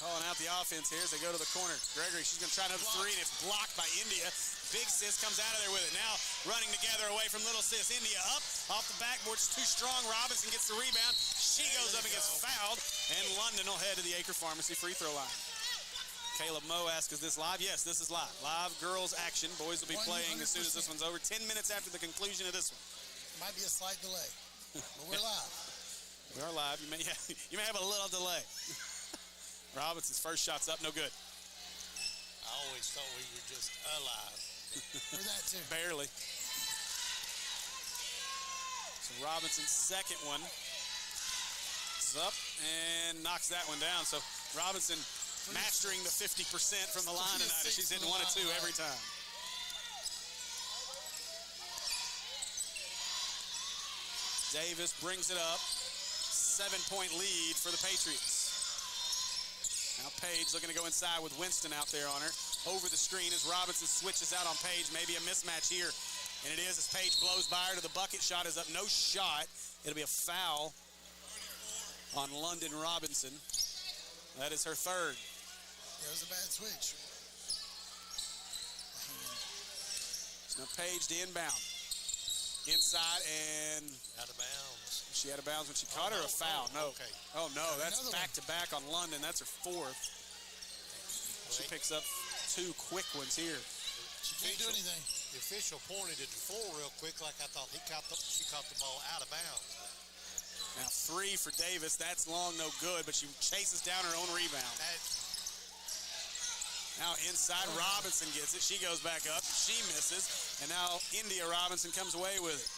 calling out the offense here as they go to the corner. Gregory, she's going to try another 3, and it's blocked by India. Big Sis comes out of there with it. Now running together away from Little Sis. India up, off the backboard. She's too strong. Robinson gets the rebound. She goes up and gets fouled, and London will head to the Acre Pharmacy free throw line. Caleb Moe asks, is this live? Yes, this is live. Live girls action. Boys will be playing as soon as this one's over. 10 minutes after the conclusion of this one. Might be a slight delay, but we're live. We are live. You may have a little delay. Robinson's first shot's up, no good. I always thought we were just alive. We're that too. Barely. So Robinson's second one is up and knocks that one down. So Robinson mastering the 50% from the line tonight. She's hitting 1 of 2 every time. Davis brings it up. 7-point lead for the Patriots. Now Page looking to go inside with Winston out there on her. Over the screen as Robinson switches out on Page. Maybe a mismatch here. And it is as Page blows by her to the bucket. Shot is up. No shot. It'll be a foul on London Robinson. That is her third. Yeah, it was a bad switch. So now Page to inbound. Inside and Out of bounds. she out of bounds when she caught her. A foul. No. Okay. Oh, no. That's Another back-to-back on London. That's her fourth. She picks up 2 quick ones here. She can't do anything. The official pointed at the floor real quick, like I thought she caught the ball out of bounds. Now 3 for Davis. That's long, no good, but she chases down her own rebound. Now inside, Robinson gets it. She goes back up. She misses. And now India Robinson comes away with it.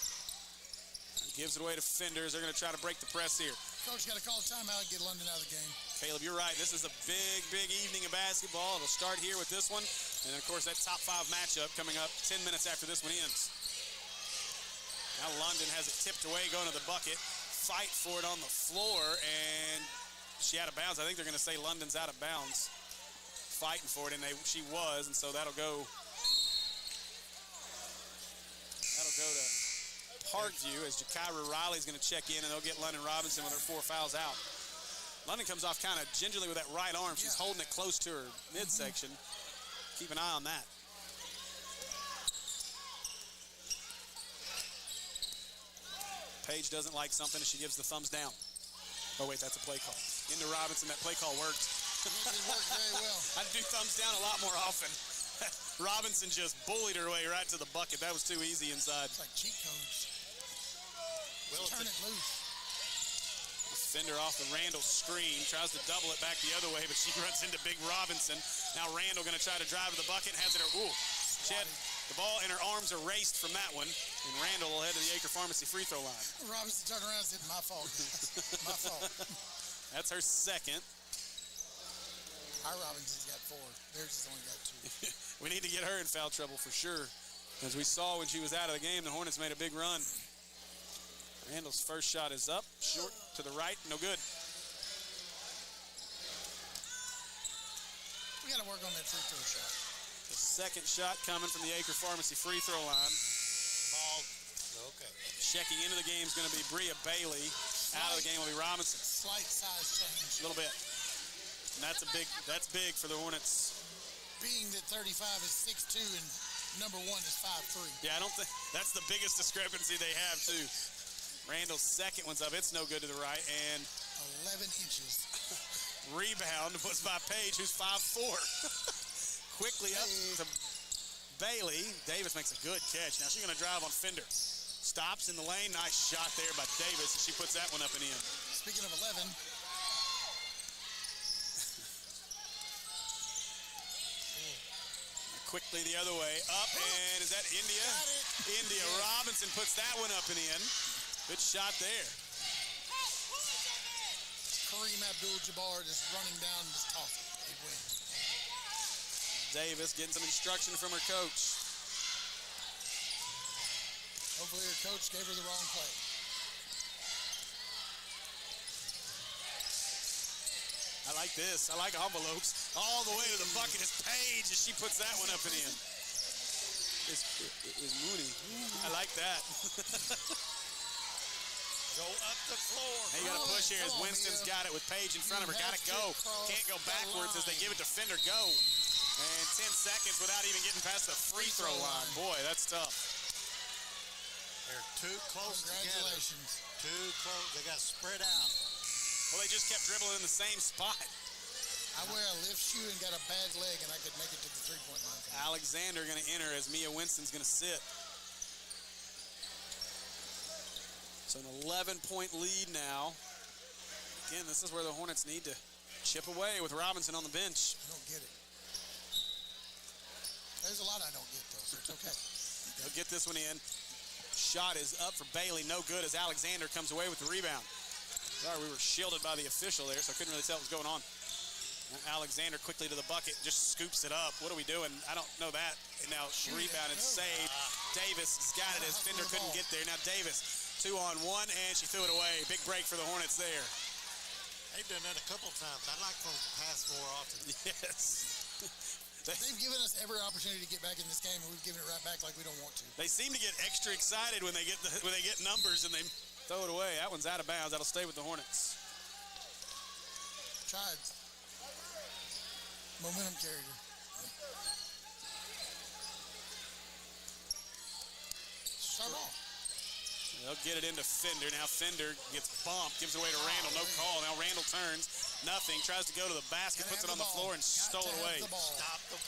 Gives it away to Fenders. They're going to try to break the press here. Coach got to call a timeout and get London out of the game. Caleb, you're right. This is a big, big evening of basketball. It'll start here with this one. And then, of course, that top 5 matchup coming up 10 minutes after this one ends. Now London has it tipped away, going to the bucket. Fight for it on the floor, and she out of bounds. I think they're going to say London's out of bounds. Fighting for it, and she was, and so that'll go to Parkview as Jakira Riley's going to check in, and they'll get London Robinson with her 4 fouls out. London comes off kind of gingerly with that right arm. She's holding it close to her midsection. Keep an eye on that. Page doesn't like something, and she gives the thumbs down. Oh, wait, that's a play call. Into Robinson, that play call worked. It worked very well. I'd do thumbs down a lot more often. Robinson just bullied her way right to the bucket. That was too easy inside. It's like cheat codes. Well, Turn it loose. Fender off the Randall screen. Tries to double it back the other way, but she runs into big Robinson. Now Randall going to try to drive to the bucket. Has it. Ooh. She had the ball and her arms erased from that one. And Randall will head to the Acre Pharmacy free throw line. Robinson turned around and said, my fault. My fault. That's her second. Our Robinson's got 4. Theirs has only got 2. We need to get her in foul trouble for sure. As we saw when she was out of the game, the Hornets made a big run. Randall's first shot is up, short to the right, no good. We got to work on that free throw shot. The second shot coming from the Acre Pharmacy free throw line. Ball. Okay. Checking into the game is going to be Bria Bailey. Out of the game will be Robinson. Slight size change. A little bit. And that's big for the Hornets. Being that 35 is 6'2" and number 1 is 5'3". Yeah, I don't think that's the biggest discrepancy they have too. Randall's second one's up. It's no good to the right, and 11 inches. Rebound was by Page, who's 5'4". Quickly up to Bailey. Davis makes a good catch. Now she's going to drive on Fender. Stops in the lane. Nice shot there by Davis, and she puts that one up and in. Speaking of 11. Quickly the other way. Up, and is that India? India Robinson puts that one up and in. Good shot there. Kareem Abdul-Jabbar just running down and just tossing. They win. Davis getting some instruction from her coach. Hopefully her coach gave her the wrong play. I like this. I like envelopes. All the way to the bucket is Page as she puts that one up and in. Is Mooney. I like that. Go up the floor. Hey, you got to push here as Winston's got it with Page in front of her. Got to go. Can't go backwards as they give it to Fender. Go. And 10 seconds without even getting past the free throw line. Boy, that's tough. They're too close together. Congratulations. Too close. They got spread out. Well, they just kept dribbling in the same spot. I wear a lift shoe and got a bad leg, and I could make it to the three-point line. Alexander going to enter as Mia Winston's going to sit. So an 11-point lead now. Again, this is where the Hornets need to chip away with Robinson on the bench. I don't get it. There's a lot I don't get, though, so it's okay. They'll get this one in. Shot is up for Bailey. No good as Alexander comes away with the rebound. Sorry, we were shielded by the official there, so I couldn't really tell what was going on. Now Alexander quickly to the bucket, just scoops it up. What are we doing? I don't know that. And now rebound and saved. Davis has got it as Fender couldn't get there. Now Davis to 2-on-1, and she threw it away. Big break for the Hornets there. They've done that a couple times. I'd like for them to pass more often. Yes. They've given us every opportunity to get back in this game, and we've given it right back like we don't want to. They seem to get extra excited when they get numbers and they throw it away. That one's out of bounds. That'll stay with the Hornets. Tried. Momentum carrier. Sharp ball. They'll get it into Fender. Now Fender gets bumped, gives it away to Randall. No call. Now Randall turns. Nothing. Tries to go to the basket, puts it on the floor, and stole it away. Stop them.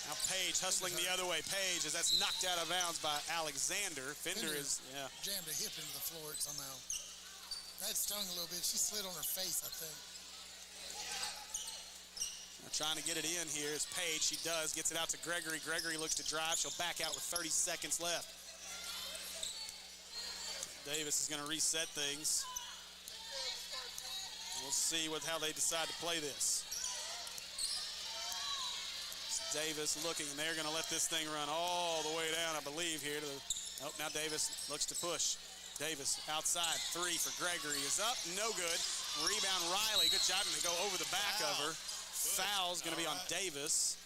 Now Page hustling the other way. Page, as that's knocked out of bounds by Alexander. Fender is, jammed a hip into the floor somehow. That stung a little bit. She slid on her face, I think. Now trying to get it in here is Page. She does. Gets it out to Gregory. Gregory looks to drive. She'll back out with 30 seconds left. Davis is going to reset things. We'll see how they decide to play this. It's Davis looking, and they're going to let this thing run all the way down, I believe, here to the. Oh, now Davis looks to push. Davis outside, 3 for Gregory is up, no good. Rebound Riley, good job, and they go over the back of her. Foul's going to be on Davis.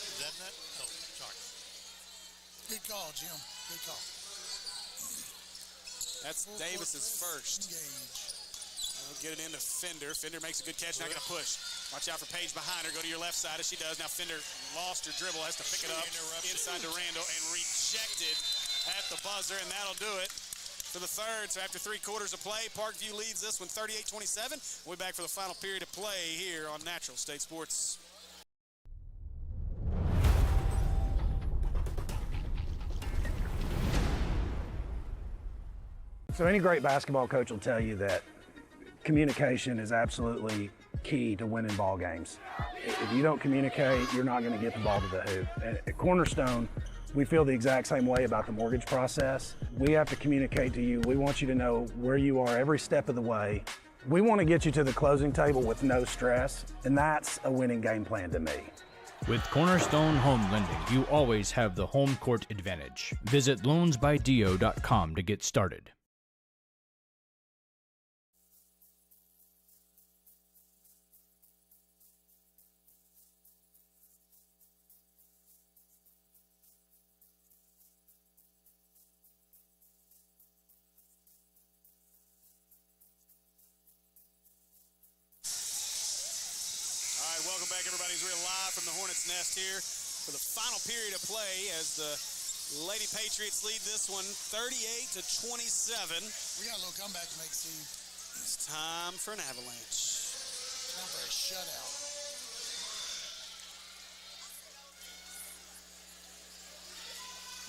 Is that net? Oh, sorry. Good call, Jim. Good call. That's Davis's first. They'll get it into Fender. Fender makes a good catch, not going to push. Watch out for Page behind her. Go to your left side as she does. Now Fender lost her dribble, has to pick it up inside to Randall and rejected at the buzzer, and that'll do it for the third. So after 3 quarters of play, Parkview leads this one 38-27. We'll be back for the final period of play here on Natural State Sports. So any great basketball coach will tell you that communication is absolutely key to winning ball games. If you don't communicate, you're not going to get the ball to the hoop. At Cornerstone, we feel the exact same way about the mortgage process. We have to communicate to you. We want you to know where you are every step of the way. We want to get you to the closing table with no stress, and that's a winning game plan to me. With Cornerstone Home Lending, you always have the home court advantage. Visit loansbydio.com to get started. Welcome back, everybody. We're live from the Hornets' nest here for the final period of play as the Lady Patriots lead this one 38-27. We got a little comeback to make, Steve. It's time for an avalanche. Time for a shutout.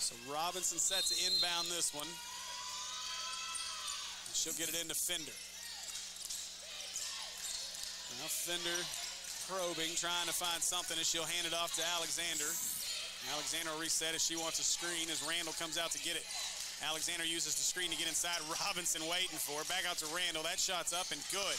So Robinson set to inbound this one. And she'll get it into Fender. Now Fender probing, trying to find something as she'll hand it off to Alexander. Alexander will reset as she wants a screen as Randall comes out to get it. Alexander uses the screen to get inside. Robinson waiting for it. Back out to Randall. That shot's up and good.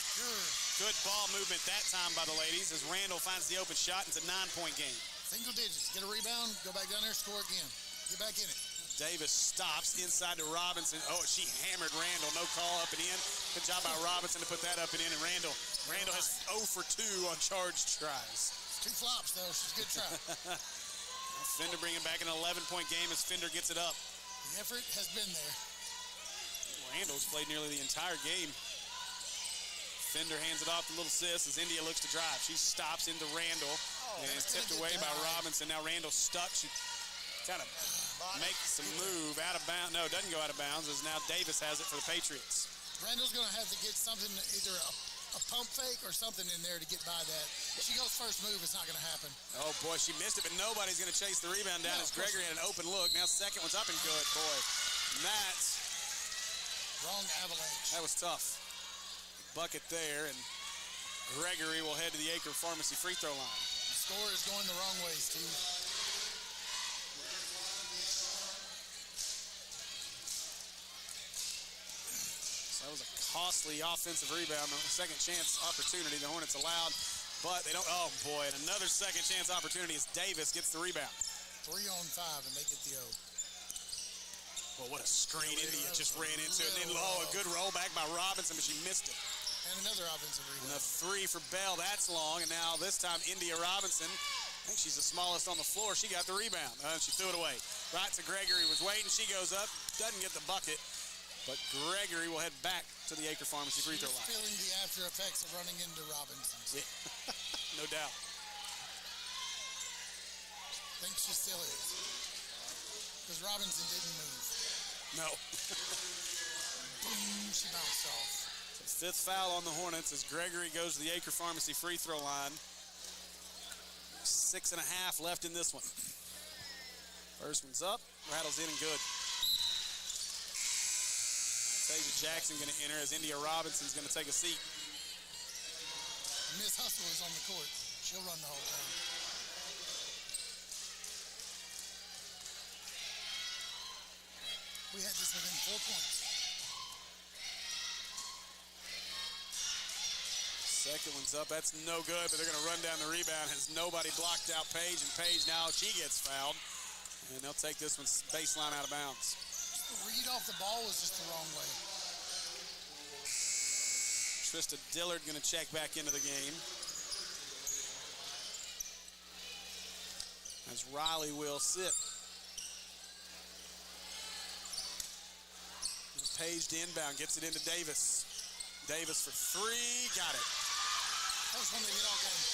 Good ball movement that time by the ladies as Randall finds the open shot. It's a 9-point game. Single digits. Get a rebound. Go back down there. Score again. Get back in it. Davis stops inside to Robinson. Oh, she hammered Randall. No call up and in. Good job by Robinson to put that up and in. And Randall has 0 for 2 on charged tries. 2 flops, though. She's a good try. Fender bringing back an 11-point game as Fender gets it up. The effort has been there. Randall's played nearly the entire game. Fender hands it off to little sis as India looks to drive. She stops into Randall and is tipped away by Robinson. Now Randall's stuck. She kind of makes a move out of bounds. No, it doesn't go out of bounds as now Davis has it for the Patriots. Randall's going to have to get something, either a pump fake or something in there to get by that. If she goes first move, it's not going to happen. Oh, boy, she missed it, but nobody's going to chase the rebound down as Gregory had an open look. Now second one's up and good, boy. And that's wrong avalanche. That was tough. Bucket there, and Gregory will head to the Acre Pharmacy free throw line. The score is going the wrong way, Steve. That was a costly offensive rebound. Second chance opportunity the Hornets allowed, but they don't. Oh, boy, and another second chance opportunity as Davis gets the rebound. 3 on 5, and they get the O. Well, what a screen India just ran into it. And then, a good roll back by Robinson, but she missed it. And another offensive rebound. And a 3 for Bell. That's long. And now this time, India Robinson, I think she's the smallest on the floor. She got the rebound. She threw it away. Right to Gregory, was waiting. She goes up, doesn't get the bucket. But Gregory will head back to the Acre Pharmacy free throw line. She's feeling the after effects of running into Robinson. Yeah. No doubt. I think she still is. Because Robinson didn't move. No. Boom, she bounced off. So 5th foul on the Hornets as Gregory goes to the Acre Pharmacy free throw line. 6.5 left in this one. First one's up, rattles in and good. Tasia Jackson going to enter as India Robinson's going to take a seat. Miss Hustle is on the court. She'll run the whole time. We had this within 4 points. Second one's up. That's no good, but they're going to run down the rebound as nobody blocked out Paige, and Paige now, she gets fouled. And they'll take this one baseline out of bounds. The read off the ball was just the wrong way. Trista Dillard going to check back into the game. As Riley will sit. Paige to inbound, gets it into Davis. Davis for 3, got it. First one they hit all game.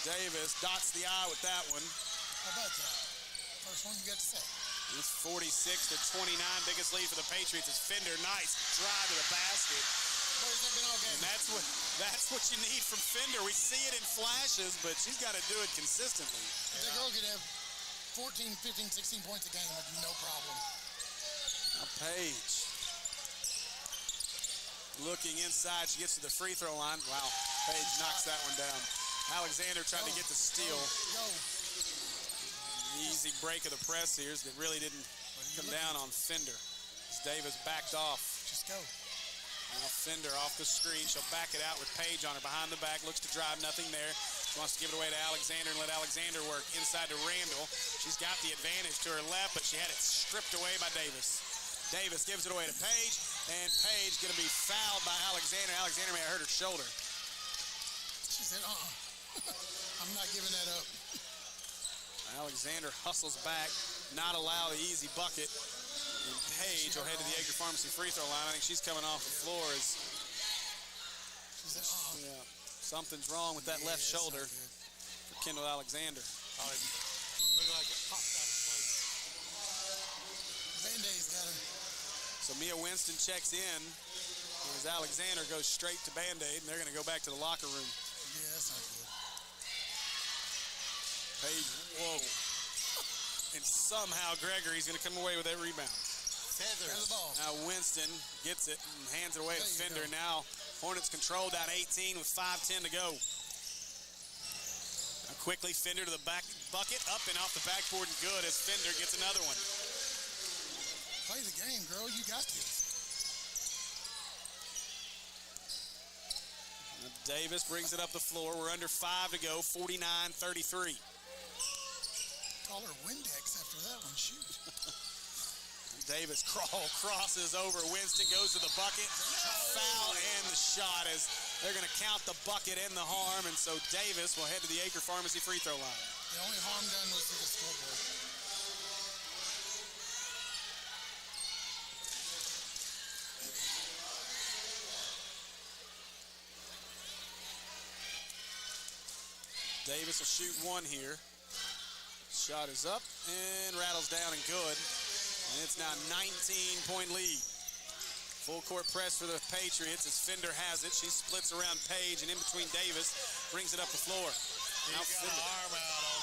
Davis dots the I with that one. How about that? First one you got to say. It's 46-29, biggest lead for the Patriots. It's Fender, nice drive to the basket. Where's that been all game? And that's what you need from Fender. We see it in flashes, but she's got to do it consistently. That girl could have 14, 15, 16 points a game with no problem. Now Paige looking inside. She gets to the free throw line. Wow, Paige knocks that one down. Alexander trying to get the steal. Go. Easy break of the press here that really didn't come down on Fender. As Davis backed off. Just go. Now Fender off the screen. She'll back it out with Paige on her behind the back. Looks to drive, nothing there. She wants to give it away to Alexander and let Alexander work inside to Randall. She's got the advantage to her left, but she had it stripped away by Davis. Davis gives it away to Paige, and Paige going to be fouled by Alexander. Alexander may have hurt her shoulder. She said, I'm not giving that up. Alexander hustles back, not allow the easy bucket. And Paige will head to the Acre Pharmacy free throw line. I think she's coming off the floor. She said, Yeah, something's wrong with that left shoulder for Kendall Alexander. Looked like it popped out of place. Band-Aid's got her. So Mia Winston checks in as Alexander goes straight to Band-Aid, and they're going to go back to the locker room. Yeah, that's not good. Paige, whoa. And somehow Gregory's going to come away with that rebound. There's the ball. Now Winston gets it and hands it away to There you Fender. go. Now Hornets control down 18 with 5:10 to go. Now quickly Fender to the back bucket, up and off the backboard and good as Fender gets another one. Play the game, girl. You got this. Now Davis brings it up the floor. We're under 5 to go, 49-33. Call her Windex after that one. Shoot. Davis crosses over. Winston goes to the bucket. Foul and the shot as they're going to count the bucket and the harm. And so Davis will head to the Acre Pharmacy free throw line. The only harm done was to the scoreboard. Davis will shoot one here. Shot is up and rattles down and good. And it's now 19-point lead. Full court press for the Patriots as Fender has it. She splits around Paige and in between Davis. Brings it up the floor. Now Fender Arm out on.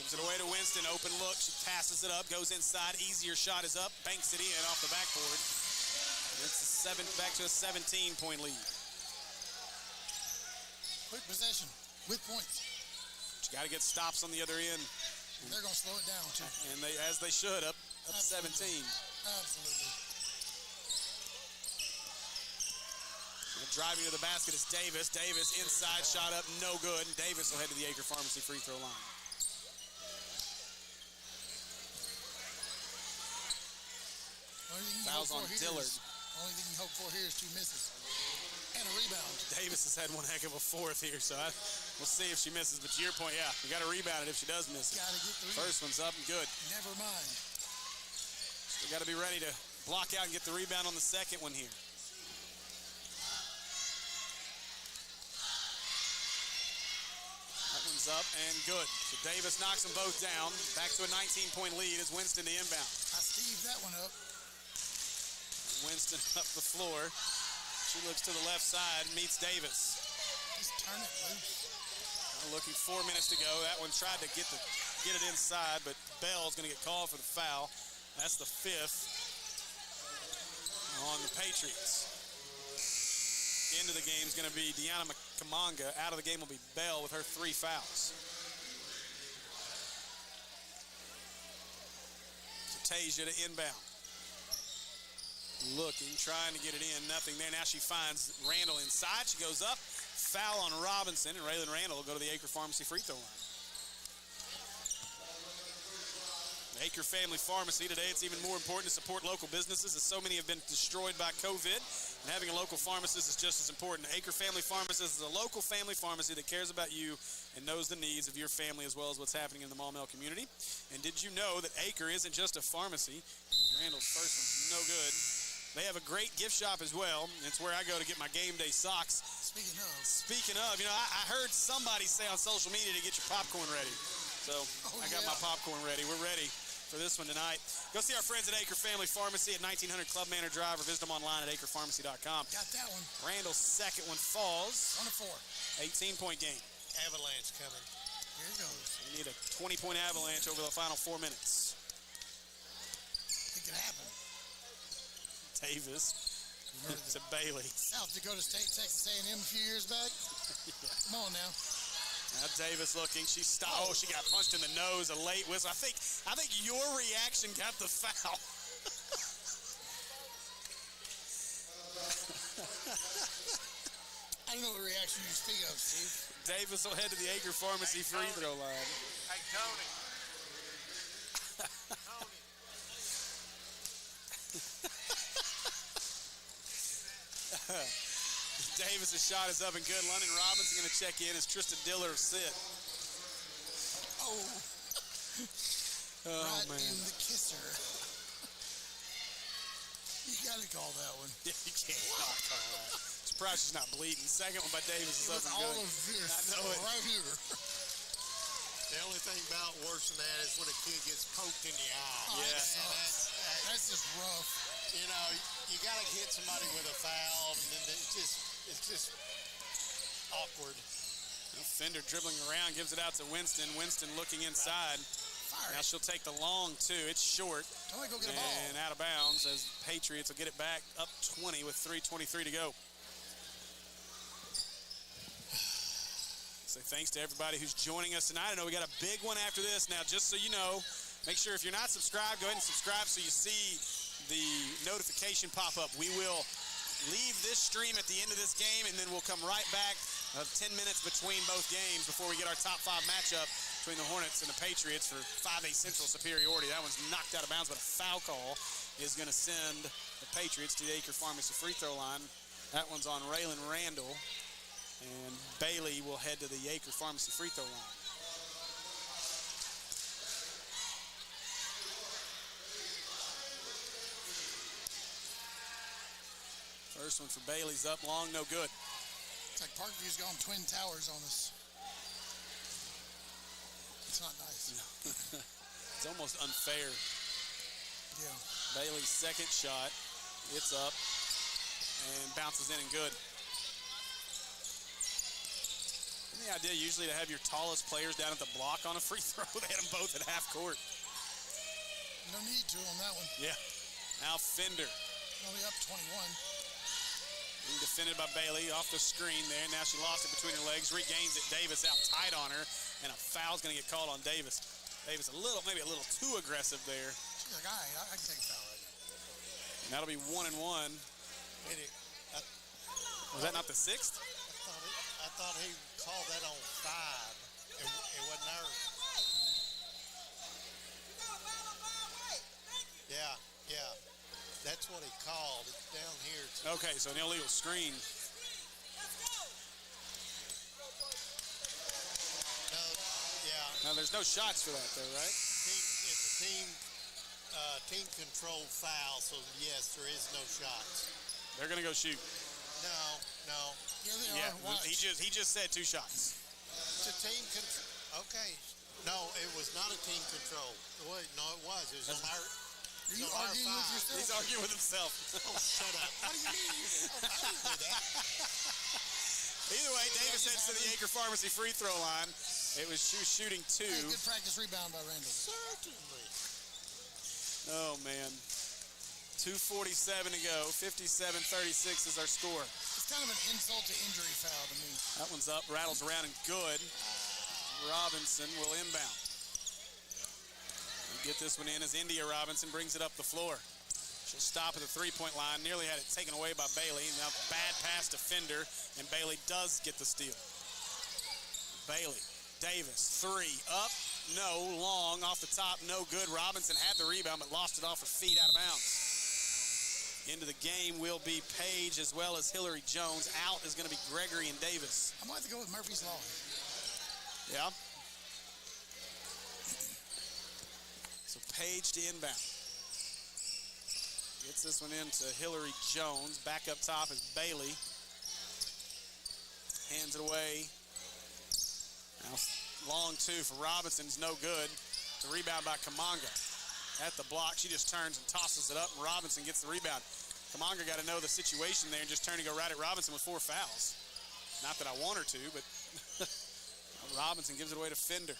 gives it away to Winston. Open look. She passes it up. Goes inside. Easier shot is up. Banks it in off the backboard. And it's back to a 17-point lead. Quick possession with points. She got to get stops on the other end. They're going to slow it down, too. And as they should, up 17. Absolutely. Driving to the basket is Davis. Davis inside shot up, no good. And Davis will head to the Acre Pharmacy free throw line. Fouls on Dillard. Only thing you can hope for here is 2 misses. And a rebound. Davis has had one heck of a fourth here, so we'll see if she misses. But to your point, yeah, we got to rebound it if she does miss it. Got to get the rebound. First one's up and good. Never mind. We got to be ready to block out and get the rebound on the second one here. That one's up and good. So Davis knocks them both down. Back to a 19-point lead as Winston to inbound. I Steve that one up. Winston up the floor. She looks to the left side, meets Davis. Just turn it loose. Looking 4 minutes to go. That one tried to get it inside, but Bell's going to get called for the foul. That's the 5th on the Patriots. Into the game is going to be Deanna Kamanga. Out of the game will be Bell with her 3 fouls. So Tasia to inbound. Looking, trying to get it in, nothing there. Now she finds Randall inside. She goes up, foul on Robinson, and Raylan Randall will go to the Acre Pharmacy free throw line. Acre Family Pharmacy. Today it's even more important to support local businesses as so many have been destroyed by COVID, and having a local pharmacist is just as important. Acre Family Pharmacist is a local family pharmacy that cares about you and knows the needs of your family as well as what's happening in the Maumelle community. And did you know that Acre isn't just a pharmacy? Randall's first one's no good. They have a great gift shop as well. It's where I go to get my game day socks. Speaking of, you know, I heard somebody say on social media to get your popcorn ready. So I got my popcorn ready. We're ready for this one tonight. Go see our friends at Acre Family Pharmacy at 1900 Club Manor Drive or visit them online at acrepharmacy.com. Got that one. Randall's second one falls. 1-4. 18-point game. Avalanche coming. Here it goes. We need a 20-point avalanche over the final 4 minutes. It could happen. Davis to Bailey. South Dakota State, Texas A&M a few years back. Yeah. Come on now. Now Davis looking. She stopped. Oh, she got punched in the nose. A late whistle. I think your reaction got the foul. I don't know what reaction you speak of, Steve. Davis will head to the Acre Pharmacy free throw line. Hey, Tony. Davis' shot is up and good. London Robinson going to check in as Tristan Diller sit. Right man. in the kisser. You got to call that one. Yeah, you can't not call that. Surprised she's not bleeding. Second one by Davis is up and all good. of this I know it. right here. The only thing about worse than that is when a kid gets poked in the eye. Oh, Yeah. That's just rough. You know, you got to hit somebody with a foul, and then it's just awkward. Fender dribbling around, gives it out to Winston. Winston looking inside. Now she'll take the long two. It's short. Go get a ball. And out of bounds as Patriots will get it back up 20 with 3:23 to go. Say thanks to everybody who's joining us tonight. I know we got a big one after this. Now, just so you know, make sure if you're not subscribed, go ahead and subscribe so you see the notification pop up. We will leave this stream at the end of this game, and then we'll come right back 10 minutes between both games before we get our top 5 matchup between the Hornets and the Patriots for 5A Central superiority. That one's knocked out of bounds, but a foul call is going to send the Patriots to the Acre Pharmacy free throw line. That one's on Raylan Randall, and Bailey will head to the Acre Pharmacy free throw line. First one for Bailey's up long, no good. It's like Parkview's gone Twin Towers on us. It's not nice. It's almost unfair. Yeah. Bailey's second shot, it's up and bounces in and good. Isn't the idea usually to have your tallest players down at the block on a free throw? They had them both at half court. No need to on that one. Yeah. Now Fender. Only up 21. Being defended by Bailey off the screen there. Now she lost it between her legs, regains it. Davis out tight on her, and a foul's going to get called on Davis. Davis maybe a little too aggressive there. She's like, all right, I can take a foul right now. And that'll be 1-1. Was that not the 6th? I thought he called that on 5. It wasn't her. Yeah. That's what he called. It's down here. Okay, so an illegal screen. No, yeah. Now, there's no shots for that, though, right? It's a team control foul, so yes, there is no shots. They're going to go shoot. No. Yeah, they Yeah, are. Watch. he just said 2 shots. It's a team control. Okay. No, it was not a team control. Wait, no, it was. It was on our. Are you on our arguing with five. yourself? He's arguing with himself. Oh, shut up. What do you mean? I didn't do that. Either way, Davis heads to the Acre Pharmacy free throw line. It was shooting 2. Hey, good practice rebound by Randall. Certainly. Oh, man. 2:47 to go. 57-36 is our score. It's kind of an insult to injury foul to me. That one's up, rattles around and good. Robinson will inbound. We'll get this one in as India Robinson brings it up the floor. She'll stop at the three-point line. Nearly had it taken away by Bailey. Now bad pass to Fender, and Bailey does get the steal. Bailey, Davis, 3, up, no, long, off the top, no good. Robinson had the rebound, but lost it off her feet out of bounds. Into the game will be Paige as well as Hillary Jones. Out is going to be Gregory and Davis. I'm going to have to go with Murphy's Law. Yeah. So Paige to inbound. Gets this one into Hillary Jones. Back up top is Bailey. Hands it away. Now long 2 for Robinson's no good. The rebound by Kamanga. At the block, she just turns and tosses it up, and Robinson gets the rebound. Kamanga got to know the situation there and just turn to go right at Robinson with 4 fouls. Not that I want her to, but Robinson gives it away to Fender.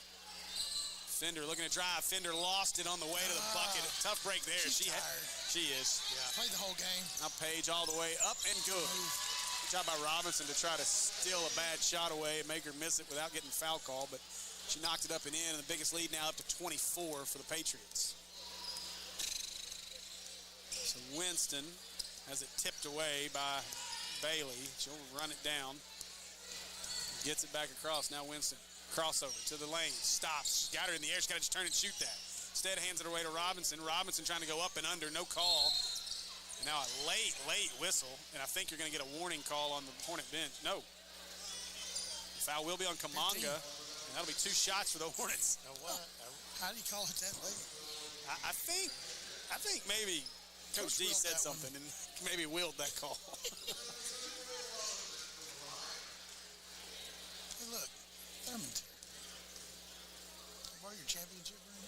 Fender looking to drive. Fender lost it on the way to the bucket. Tough break there. She's tired. She is. Yeah. Played the whole game. Now Paige all the way up and good. Good job by Robinson to try to steal a bad shot away and make her miss it without getting foul call, but she knocked it up and in, and the biggest lead now up to 24 for the Patriots. So Winston has it tipped away by Bailey. She'll run it down. Gets it back across. Now Winston. Crossover to the lane. Stops. She's got her in the air. She's got to just turn and shoot that. Instead, hands it away to Robinson. Robinson trying to go up and under. No call. And now a late whistle. And I think you're going to get a warning call on the Hornet bench. No. The foul will be on Kamanga. And that'll be 2 shots for the Hornets. Now what? How do you call it that late? I think maybe Coach D said something and maybe willed that call. Hey, look. Thurman's here. Borrow your championship ring?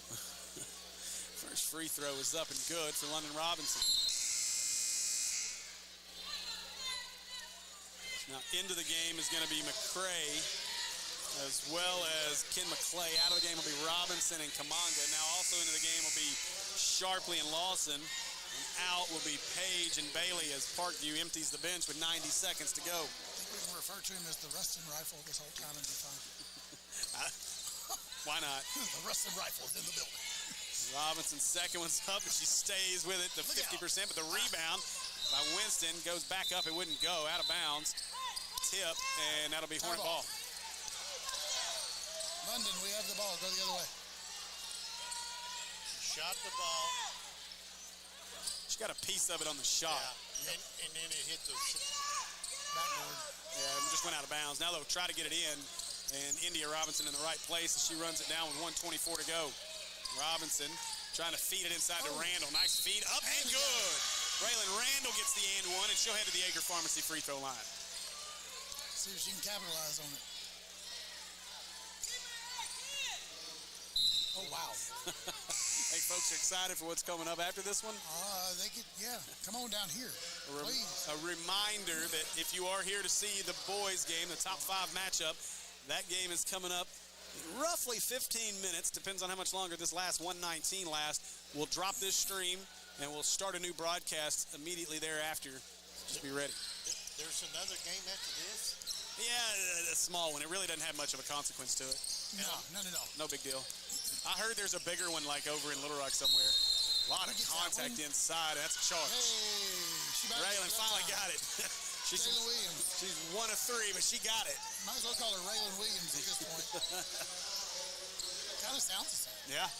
First free throw is up and good for London Robinson. Now into the game is going to be McCray as well as Ken McClay. Out of the game will be Robinson and Kamanga. Now also into the game will be Sharpley and Lawson. And out will be Paige and Bailey as Parkview empties the bench with 90 seconds to go. I think we can refer to him as the Rustin Rifle this whole time and be fine. Why not? The Rustin Rifle is in the building. Robinson's second one's up, and she stays with it to 50%, but the rebound by Winston goes back up. It wouldn't go. Out of bounds. Tip, and that'll be Hornet ball. London, we have the ball. Go the other way. Shot the ball. She got a piece of it on the shot. Yeah. And then it hit the Backboard. Yeah, it just went out of bounds. Now they'll try to get it in, and India Robinson in the right place, and she runs it down with 1:24 to go. Robinson trying to feed it inside to Randall. Nice feed, up and good. Braylon Randall gets the and one, and she'll head to the Acre Pharmacy free throw line. See if she can capitalize on it. Oh, wow. Hey, folks are excited for what's coming up after this one. They could, yeah. Come on down here, please. A reminder that if you are here to see the boys game, the top 5 matchup, that game is coming up in roughly 15 minutes. Depends on how much longer this last 119 lasts. We'll drop this stream, and we'll start a new broadcast immediately thereafter. Just be ready. There's another game after this? Yeah, a small one. It really doesn't have much of a consequence to it. No, none at all. No big deal. I heard there's a bigger one like over in Little Rock somewhere. A lot of contact inside. That's a charge. Hey, Raylan finally got it. She's Williams. She's 1 of 3, but she got it. Might as well call her Raylan Williams at this point. Kind of sounds the same. Yeah.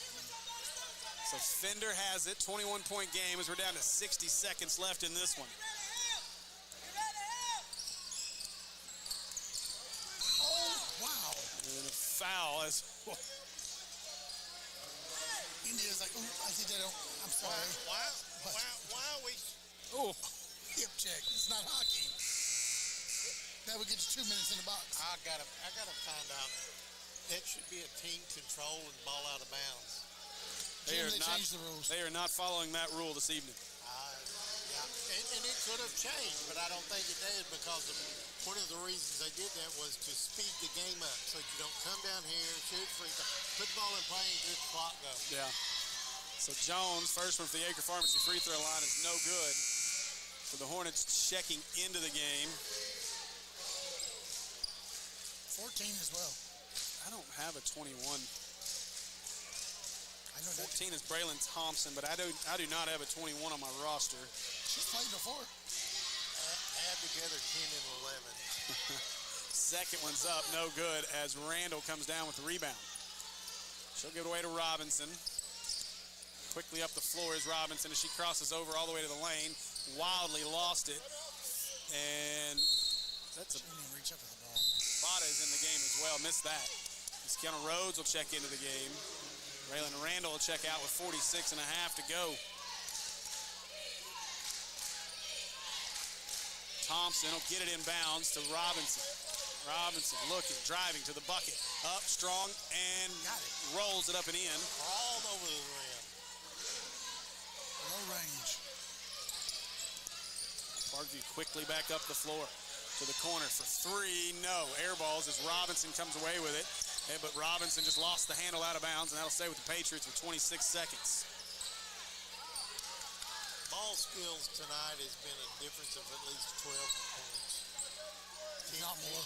So Fender has it, 21-point game as we're down to 60 seconds left in this one. Oh, wow. And a foul as well. India's like, ooh, I did that. I'm sorry. Why are we? Oh, Hip check. It's not hockey. That would get you 2 minutes in the box. I gotta find out. That should be a team control and ball out of bounds. they Changed the rules. are not following that rule this evening. Yeah, and it could have changed, but I don't think it did because one of the reasons they did that was to speed the game up so you don't come down here, shoot free throw, put the ball in play, and let the clock go. Yeah. So Jones, first one for the Acre Pharmacy free throw line is no good. So the Hornets checking into the game. 14 as well. I don't have a 21. I know 14 is Braylon Thompson, but I do not have a 21 on my roster. She's played before. Add together 10 and 11. Second one's up, no good, as Randall comes down with the rebound. She'll give it away to Robinson. Quickly up the floor is Robinson as she crosses over all the way to the lane. Wildly lost it. And that's a She didn't even reach up to the ball. Bada is in the game as well. Missed that. Kiana Rhodes will check into the game. Raylan Randall will check out with 46 and a half to go. Thompson will get it in bounds to Robinson. Robinson looking, driving to the bucket. Up strong and rolls it up and in. Crawled over the rim. Low range. Parkview quickly back up the floor to the corner for three. No, air balls as Robinson comes away with it. But Robinson just lost the handle out of bounds, and that'll stay with the Patriots for 26 seconds. Ball skills tonight has been a difference of at least 12 points. Not more.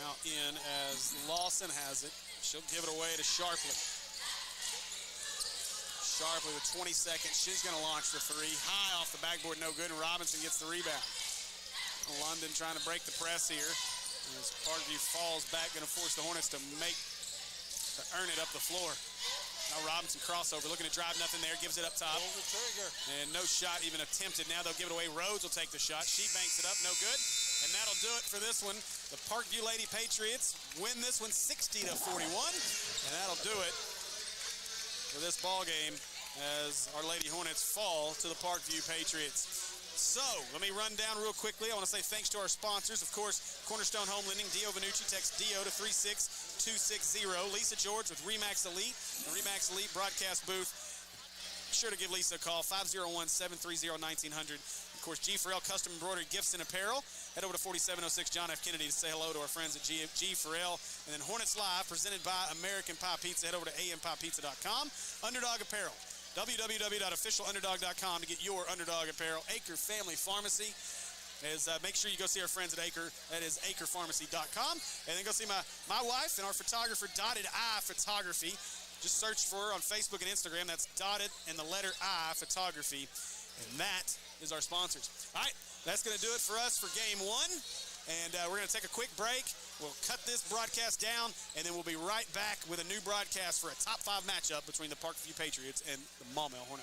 Now in as Lawson has it. She'll give it away to Sharpley. Sharpley with 20 seconds. She's going to launch the three. High off the backboard, no good, and Robinson gets the rebound. London trying to break the press here. As Parkview falls back, going to force the Hornets to earn it up the floor. Now Robinson crossover, looking to drive, nothing there, gives it up top. Pull the trigger. And no shot even attempted. Now they'll give it away. Rhodes will take the shot. She banks it up, no good. And that'll do it for this one. The Parkview Lady Patriots win this one 60-41. And that'll do it for this ball game as our Lady Hornets fall to the Parkview Patriots. So, let me run down real quickly. I want to say thanks to our sponsors. Of course, Cornerstone Home Lending, Dio Vanucci, text Dio to 36260. Lisa George with Remax Elite, the Remax Elite broadcast booth. Be sure to give Lisa a call, 501-730-1900. Of course, G. Farrell Custom Embroidery Gifts and Apparel. Head over to 4706 John F. Kennedy to say hello to our friends at G. Farrell. And then Hornets Live, presented by American Pie Pizza. Head over to ampipizza.com. Underdog Apparel. www.officialunderdog.com to get your Underdog Apparel. Acre Family Pharmacy. Make sure you go see our friends at Acre. That is acrepharmacy.com. And then go see my wife and our photographer, Dotted I Photography. Just search for her on Facebook and Instagram. That's Dotted and the letter I Photography. And that is our sponsors. All right, that's going to do it for us for game one. And we're going to take a quick break. We'll cut this broadcast down, and then we'll be right back with a new broadcast for a top 5 matchup between the Parkview Patriots and the Maumelle Hornets.